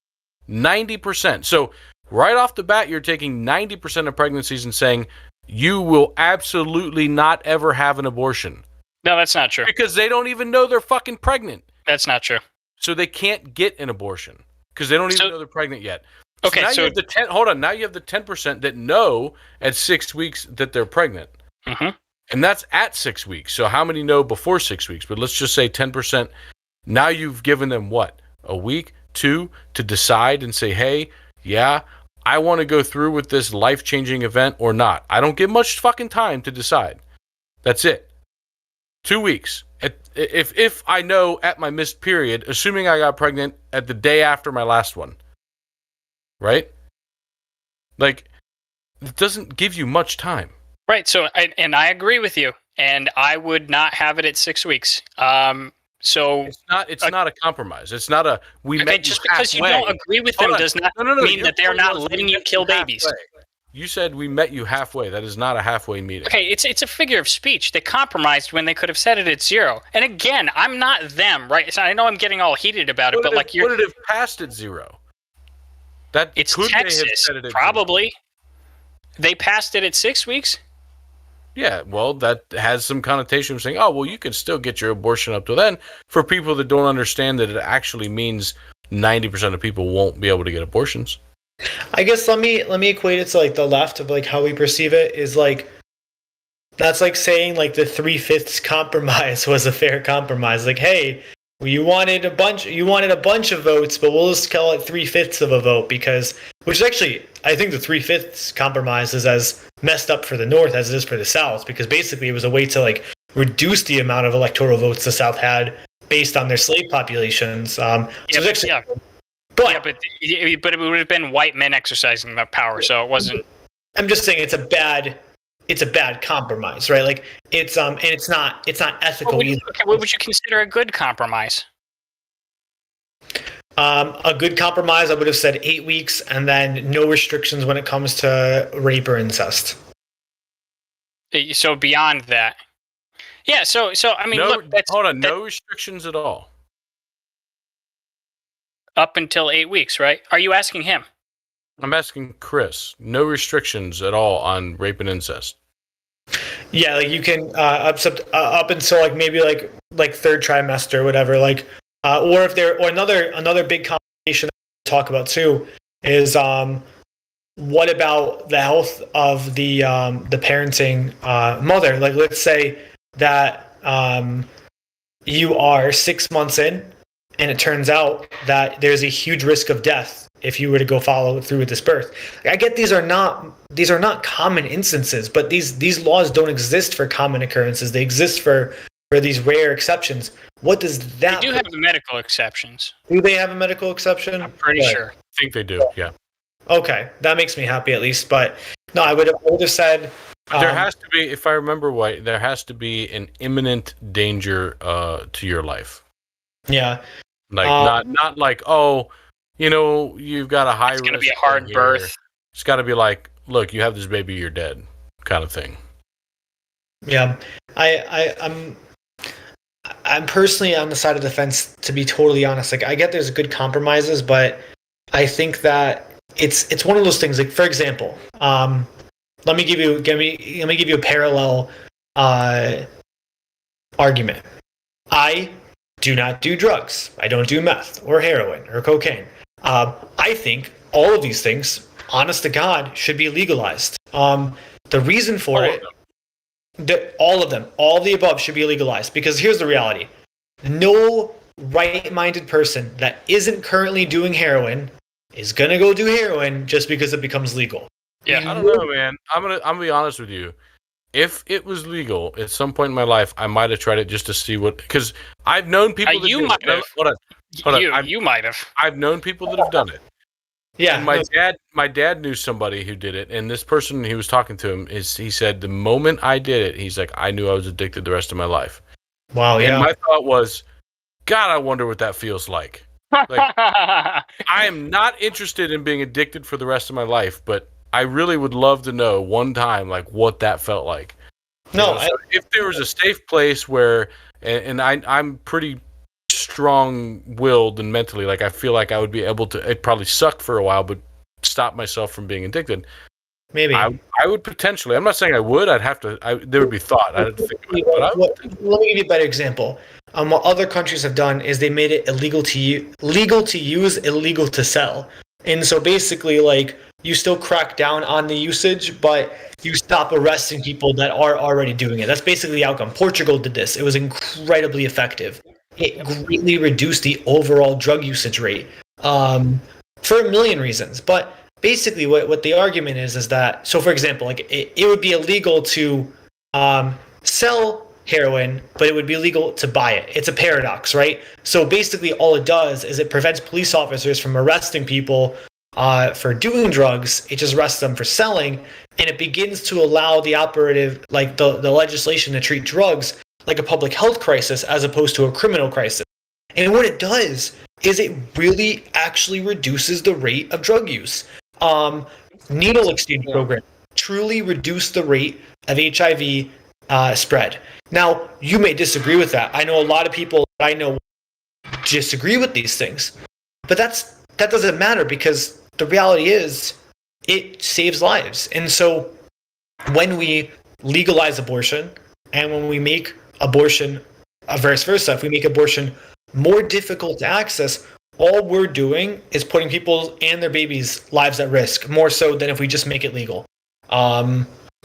90%. So right off the bat, you're taking 90% of pregnancies and saying you will absolutely not ever have an abortion. No, that's not true. Because they don't even know they're fucking pregnant. That's not true. So they can't get an abortion because they don't even know they're pregnant yet. Okay, now you have the hold on. Now you have the 10% that know at 6 weeks that they're pregnant, and that's at 6 weeks. So how many know before 6 weeks? But let's just say 10%. Now you've given them what, a week, 2 to decide and say, hey, yeah, I want to go through with this life-changing event or not. I don't get much fucking time to decide. That's it. 2 weeks. If I know at my missed period, assuming I got pregnant at the day after my last one, right? Like, it doesn't give you much time. Right. So, I agree with you, and I would not have it at 6 weeks. So it's not a compromise. It's not a met just because you don't agree with them does not mean that they're not letting you kill babies. You said we met you halfway. That is not a halfway meeting. Okay, it's a figure of speech. They compromised when they could have said it at 0. And again, I'm not them, right? So I know I'm getting all heated about it, but would it have passed at 0? It's Texas, probably. 0? They passed it at 6 weeks. Yeah, well, that has some connotation of saying, oh, well, you can still get your abortion up to then. For people that don't understand that it actually means 90% of people won't be able to get abortions. I guess let me equate it to like the left of like how we perceive it is like that's like saying like the 3/5 compromise was a fair compromise. Like, hey, you wanted a bunch of votes, but we'll just call it 3/5 of a vote which is actually, I think the 3/5 compromise is as messed up for the North as it is for the South, because basically it was a way to like reduce the amount of electoral votes the South had based on their slave populations. But it would have been white men exercising that power, so it wasn't. I'm just saying it's a bad compromise, right? Like it's and it's not ethical either. Okay, what would you consider a good compromise? A good compromise, I would have said 8 weeks, and then no restrictions when it comes to rape or incest. So beyond that, yeah. So I mean, no restrictions at all. Up until 8 weeks, right? Are you asking him? I'm asking Chris. No restrictions at all on rape and incest. Yeah, like you can up until like maybe like third trimester or whatever. Like, or if there or another big complication that we talk about too is what about the health of the parenting mother? Like, let's say that you are 6 months in, and it turns out that there's a huge risk of death if you were to go follow through with this birth. I get these are not common instances, but these laws don't exist for common occurrences. They exist for these rare exceptions. What does that? They do have the medical exceptions. Do they have a medical exception? I'm pretty sure. I think they do. Yeah. Okay, that makes me happy at least. But no, I would have said there has to be, if I remember right, there has to be an imminent danger to your life. Yeah. Like not like, oh, you've got a high risk. It's gonna be a hard birth. It's got to be like, look, you have this baby, you're dead, kind of thing. Yeah, I'm personally on the side of the fence, to be totally honest. Like, I get there's good compromises, but I think that it's one of those things. Like, for example, let me give you a parallel argument. I do not do drugs. I don't do meth or heroin or cocaine. I think all of these things, honest to God, should be legalized. The reason for it. All of them, all of the above should be legalized, because here's the reality. No right-minded person that isn't currently doing heroin is going to go do heroin just because it becomes legal. Yeah, I don't know, man. I'm gonna be honest with you. If it was legal at some point in my life, I might have tried it just to see what, because I've known people that you might have. Hold on. You might have. I've known people that have done it. Yeah, and my dad knew somebody who did it, and this person he was talking to him he said the moment I did it, he's like, I knew I was addicted the rest of my life. Wow, yeah. And my thought was, God, I wonder what that feels like. Like, I am not interested in being addicted for the rest of my life, but I really would love to know one time, like, what that felt like. No, so if there was a safe place where, and I'm pretty strong-willed and mentally, like, I feel like I would be able to, it probably sucked for a while, but stop myself from being addicted. Maybe I would potentially. I'm not saying I would. I'd have to. There would be thought. I'd have to think about it. Let me give you a better example. What other countries have done is they made it legal to use, illegal to sell. And so basically, like, you still crack down on the usage, but you stop arresting people that are already doing it. That's basically the outcome. Portugal did this. It was incredibly effective. It greatly reduced the overall drug usage rate for a million reasons. But basically what the argument is that, so for example, like it would be illegal to sell heroin, but it would be illegal to buy it. It's a paradox, right? So basically all it does is it prevents police officers from arresting people for doing drugs. It just arrests them for selling, and it begins to allow the operative, like the legislation, to treat drugs like a public health crisis as opposed to a criminal crisis. And what it does is it really actually reduces the rate of drug use. Needle exchange program truly reduced the rate of HIV spread. Now, you may disagree with that. I know a lot of people that I know disagree with these things, but that doesn't matter, because the reality is it saves lives. And so when we legalize abortion, and when we make abortion, vice versa, if we make abortion more difficult to access, all we're doing is putting people and their babies' lives at risk, more so than if we just make it legal.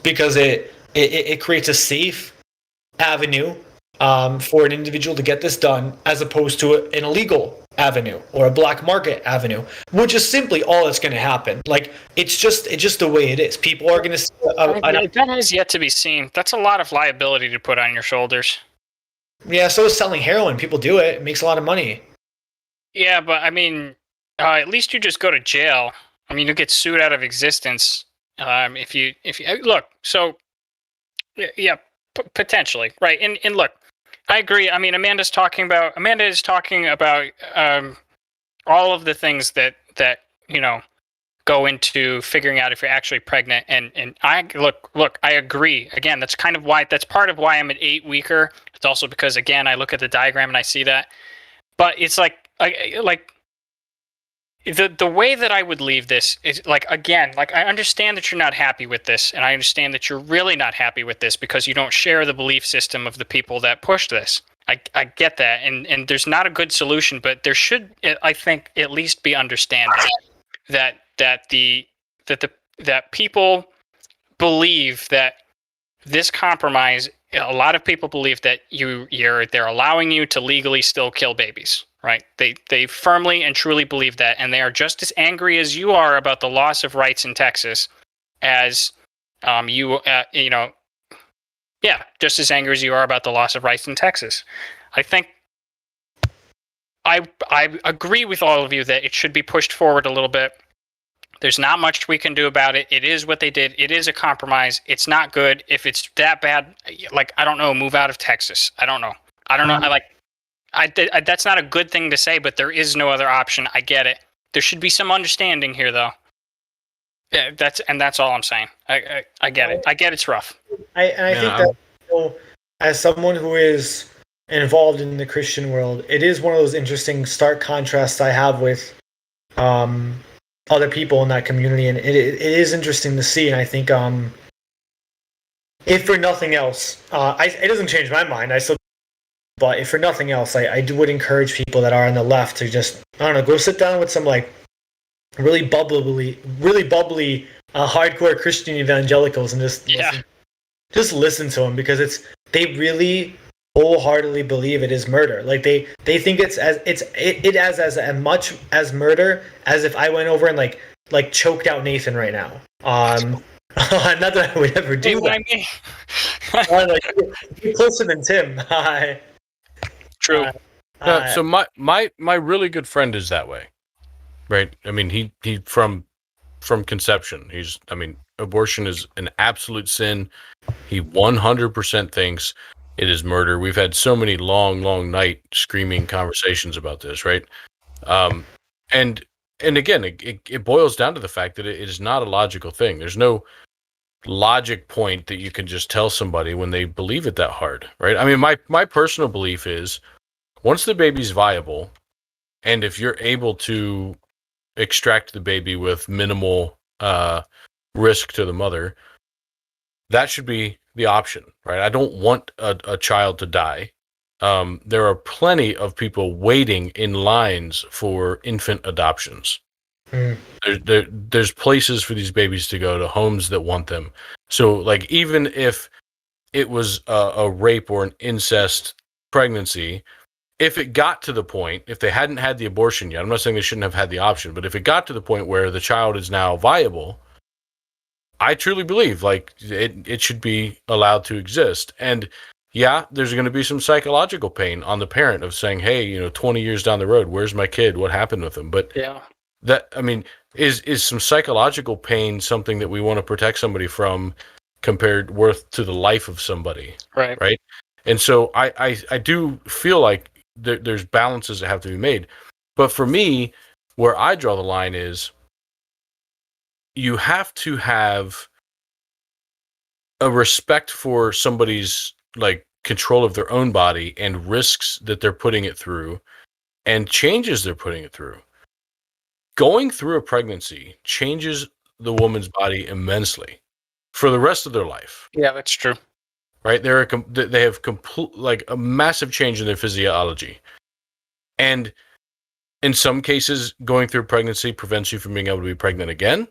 Because it creates a safe avenue for an individual to get this done, as opposed to an illegal avenue or a black market avenue, which is simply all that's going to happen. Like, it's just the way it is. People are going to. That has yet to be seen. That's a lot of liability to put on your shoulders. Yeah, so is selling heroin. People do it. It makes a lot of money. Yeah, but I mean, at least you just go to jail. I mean, you get sued out of existence if you look. So, yeah, potentially, right? And look, I agree. I mean, Amanda is talking about all of the things that go into figuring out if you're actually pregnant. And I look, I agree. Again, that's part of why I'm an 8-weeker. It's also because, again, I look at the diagram and I see that. But it's like the way that I would leave this is, like, again, like, I understand that you're not happy with this, and I understand that you're really not happy with this because you don't share the belief system of the people that push this. I get that, and there's not a good solution, but there should, I think, at least be understanding that people believe that this compromise. A lot of people believe that they're allowing you to legally still kill babies. right? They firmly and truly believe that, and they are just as angry as you are about the loss of rights in Texas, as just as angry as you are about the loss of rights in Texas. I think I agree with all of you that it should be pushed forward a little bit. There's not much we can do about it. It is what they did. It is a compromise. It's not good. If it's that bad, I don't know, move out of Texas. I don't know. That's not a good thing to say, but there is no other option. I get it. There should be some understanding here, though. Yeah, that's all I'm saying. I get it. I get it's rough. I think that as someone who is involved in the Christian world, it is one of those interesting stark contrasts I have with other people in that community, and it is interesting to see. And I think if for nothing else, it doesn't change my mind. But if for nothing else, I would encourage people that are on the left to just, I don't know, go sit down with some really bubbly, hardcore Christian evangelicals and just listen to them, because they really wholeheartedly believe it is murder. Like they think it's as much as murder as if I went over and like choked out Nathan right now. Not that I would ever do that. You're closer than Tim. True. So my really good friend is that way, right? I mean, he from conception. Abortion is an absolute sin. He 100% thinks it is murder. We've had so many long night screaming conversations about this, right? And again, it boils down to the fact that it is not a logical thing. There's no logic point that you can just tell somebody when they believe it that hard, right? I mean, my personal belief is, once the baby's viable, and if you're able to extract the baby with minimal risk to the mother, that should be the option, right? I don't want a child to die. There are plenty of people waiting in lines for infant adoptions. There's places for these babies to go, to homes that want them. So, even if it was a rape or an incest pregnancy, if it got to the point, if they hadn't had the abortion yet, I'm not saying they shouldn't have had the option, but if it got to the point where the child is now viable, I truly believe it should be allowed to exist. And yeah, there's going to be some psychological pain on the parent of saying, hey, 20 years down the road, where's my kid? What happened with him? But yeah, is some psychological pain something that we want to protect somebody from, compared worth to the life of somebody? Right. And so I do feel like there's balances that have to be made. But for me, where I draw the line is, you have to have a respect for somebody's control of their own body and risks that they're putting it through and changes they're putting it through. Going through a pregnancy changes the woman's body immensely for the rest of their life. Yeah, that's true. Right? They have a massive change in their physiology. And in some cases, going through pregnancy prevents you from being able to be pregnant again.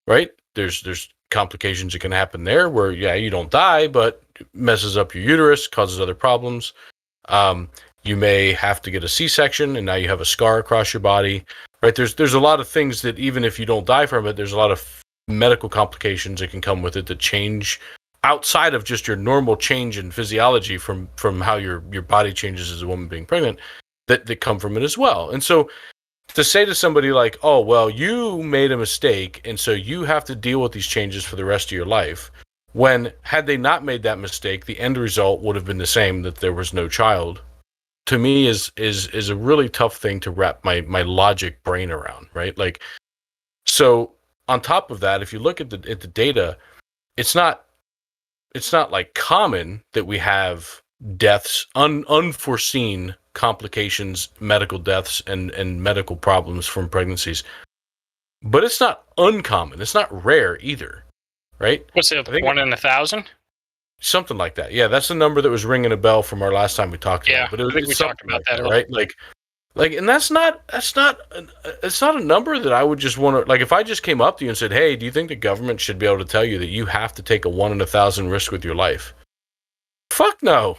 Right? There's complications that can happen there where, you don't die, but it messes up your uterus, causes other problems. You may have to get a C-section, and now you have a scar across your body. Right? There's a lot of things that, even if you don't die from it, there's a lot of medical complications that can come with it that change outside of just your normal change in physiology from how your body changes as a woman being pregnant, that come from it as well. And so, to say to somebody oh, well, you made a mistake, and so you have to deal with these changes for the rest of your life, when, had they not made that mistake, the end result would have been the same, that there was no child, to me is a really tough thing to wrap my logic brain around, right? So on top of that, if you look at the data, it's not common that we have deaths, unforeseen complications, medical deaths, and medical problems from pregnancies. But it's not uncommon. It's not rare either, right? What's it, 1 in 1,000? Something like that. Yeah, that's the number that was ringing a bell from our last time we talked about it. But I think we talked about that, right? And that's not a number that I would just want to, if I just came up to you and said, hey, do you think the government should be able to tell you that you have to take a 1 in 1,000 risk with your life? Fuck no.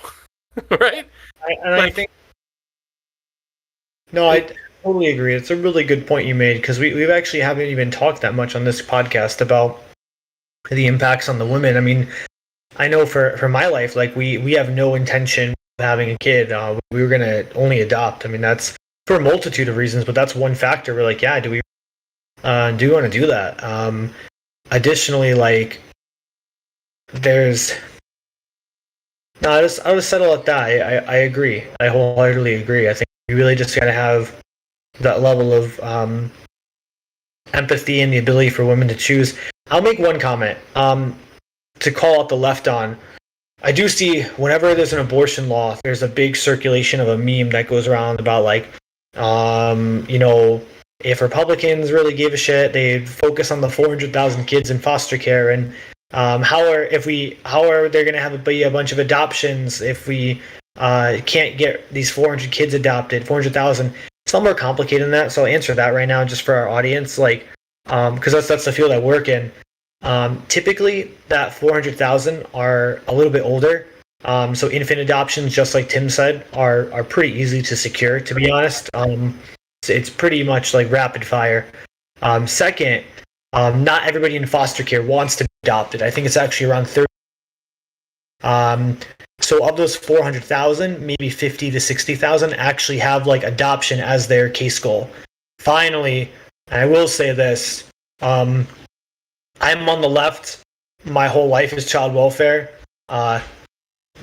Right? I think No, I totally agree. It's a really good point you made because we've actually haven't even talked that much on this podcast about the impacts on the women. I mean, I know for my life, like we have no intention of having a kid. We were gonna only adopt. I mean, that's for a multitude of reasons, but that's one factor. We're like, yeah, do we want to do that? Additionally, like there's no, I was settle at that. I agree. I wholeheartedly agree. I think you really just gotta have that level of empathy and the ability for women to choose. I'll make one comment to call out the left on. I do see whenever there's an abortion law, there's a big circulation of a meme that goes around about like, if Republicans really gave a shit, they'd focus on the 400,000 kids in foster care and how are they going to be a bunch of adoptions if we can't get these 400 kids adopted, 400,000. It's a lot more complicated than that. So I'll answer that right now just for our audience, like because that's the field I work in. Typically, that 400,000 are a little bit older. So infant adoptions, just like Tim said, are pretty easy to secure. To be honest, it's pretty much like rapid fire. Second, not everybody in foster care wants to be adopted. I think it's actually around 30. So of those 400,000, maybe 50 to 60,000 actually have like adoption as their case goal. Finally, and I will say this, I'm on the left. My whole life is child welfare.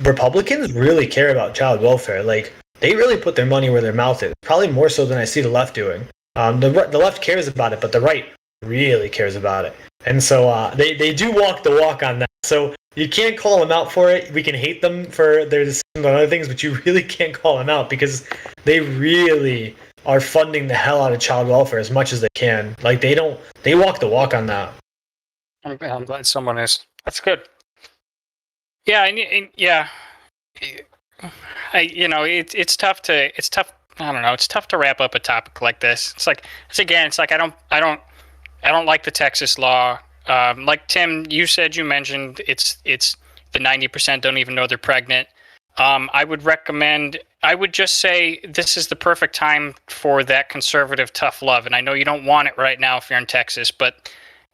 Republicans really care about child welfare. Like they really put their money where their mouth is. Probably more so than I see the left doing. The left cares about it, but the right really cares about it. And so they do walk the walk on that. So you can't call them out for it. We can hate them for their decisions on other things, but you really can't call them out because they really are funding the hell out of child welfare as much as they can. Like they walk the walk on that. I'm glad someone is. That's good. Yeah, and yeah. It's tough to. I don't know. It's tough to wrap up a topic like this. It's like I don't like the Texas law. Like Tim, you mentioned it's the 90% don't even know they're pregnant. I would just say this is the perfect time for that conservative tough love. And I know you don't want it right now if you're in Texas, but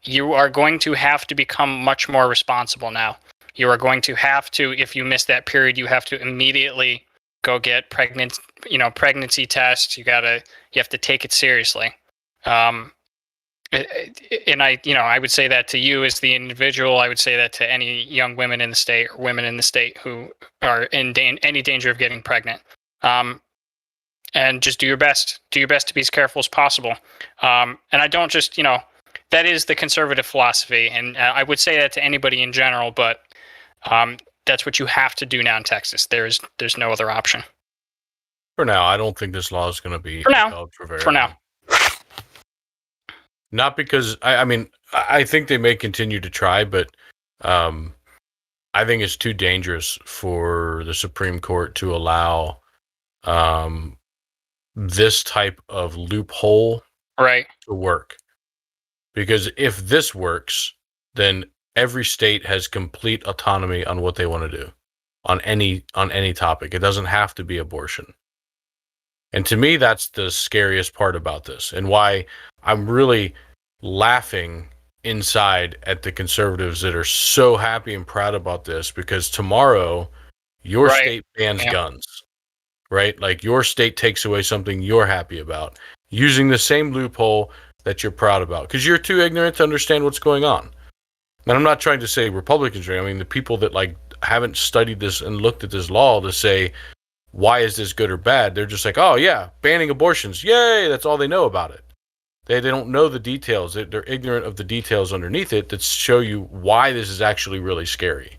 you are going to have to become much more responsible now. You are going to have to, if you miss that period, you have to immediately go get pregnancy tests. You have to take it seriously. And I would say that to you as the individual. I would say that to any young women in the state or women in the state who are in any danger of getting pregnant. And just do your best. Do your best to be as careful as possible. And I don't just, that is the conservative philosophy. And I would say that to anybody in general, but that's what you have to do now in Texas. There's no other option. For now, I don't think this law is going to be upheld for very long. Now. Not because I think they may continue to try, but I think it's too dangerous for the Supreme Court to allow this type of loophole to work. Because if this works, then every state has complete autonomy on what they want to do on any topic. It doesn't have to be abortion. And to me, that's the scariest part about this, and why I'm really laughing inside at the conservatives that are so happy and proud about this, because tomorrow your state bans guns, right? Like your state takes away something you're happy about using the same loophole that you're proud about because you're too ignorant to understand what's going on. And I'm not trying to say Republicans are. I mean, the people that haven't studied this and looked at this law to say, why is this good or bad? They're just like, oh yeah, banning abortions. Yay. That's all they know about it. They don't know the details. They're ignorant of the details underneath it that show you why this is actually really scary.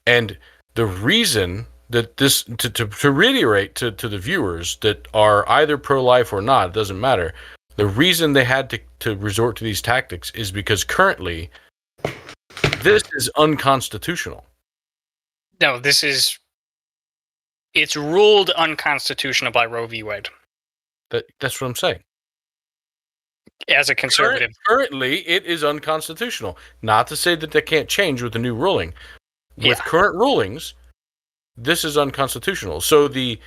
And the reason that this, to reiterate to the viewers that are either pro-life or not, it doesn't matter. The reason they had to resort to these tactics is because currently this is unconstitutional. No, it's ruled unconstitutional by Roe v. Wade. That's what I'm saying. As a conservative. Currently, it is unconstitutional. Not to say that can't change with the new ruling. With current rulings, this is unconstitutional. So the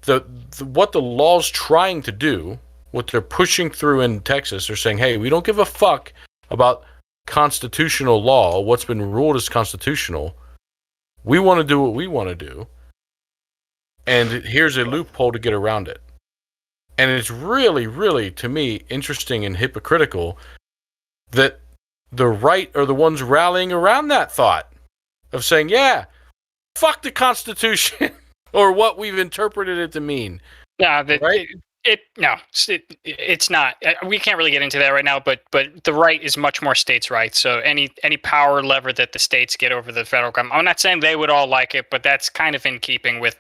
what the law's trying to do, what they're pushing through in Texas, they're saying, hey, we don't give a fuck about constitutional law, what's been ruled as constitutional. We want to do what we want to do. And here's a loophole to get around it. And it's really, really, to me, interesting and hypocritical that the right are the ones rallying around that thought of saying, yeah, fuck the Constitution or what we've interpreted it to mean. No, it's not. We can't really get into that right now, but the right is much more states' rights. So any power lever that the states get over the federal government, I'm not saying they would all like it, but that's kind of in keeping with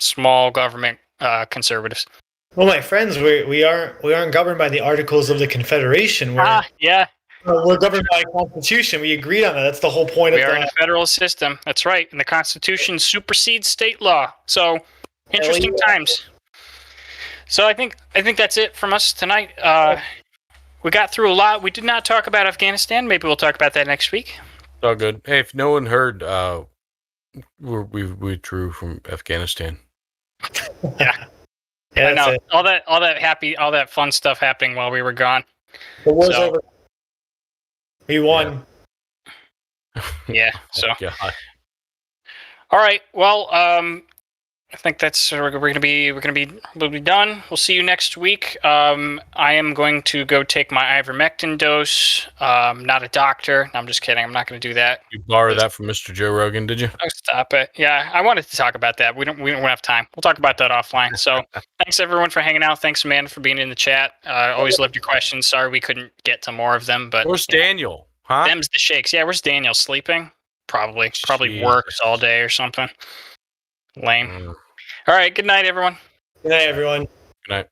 small government conservatives. Well, my friends, we aren't governed by the Articles of the Confederation. We're governed by a Constitution. We agreed on that. That's the whole point of We are in a federal system. That's right. And the Constitution supersedes state law. So, interesting times. So I think that's it from us tonight. We got through a lot. We did not talk about Afghanistan. Maybe we'll talk about that next week. It's all good. Hey, if no one heard, we withdrew from Afghanistan. Yeah. Yeah, no, all that fun stuff happening while we were gone. The war's over. We won. Yeah. So. All right. Well, I think that's we'll be done. We'll see you next week. I am going to go take my ivermectin dose. Not a doctor. No, I'm just kidding. I'm not going to do that. You borrowed that from Mr. Joe Rogan, did you? Oh, stop it. Yeah, I wanted to talk about that. We don't have time. We'll talk about that offline. So thanks everyone for hanging out. Thanks Amanda for being in the chat. Always loved your questions. Sorry we couldn't get to more of them, but where's Daniel? Huh? Them's the shakes. Yeah, where's Daniel? Sleeping? Probably works all day or something. Lame. All right. Good night, everyone. Good night, everyone. Good night.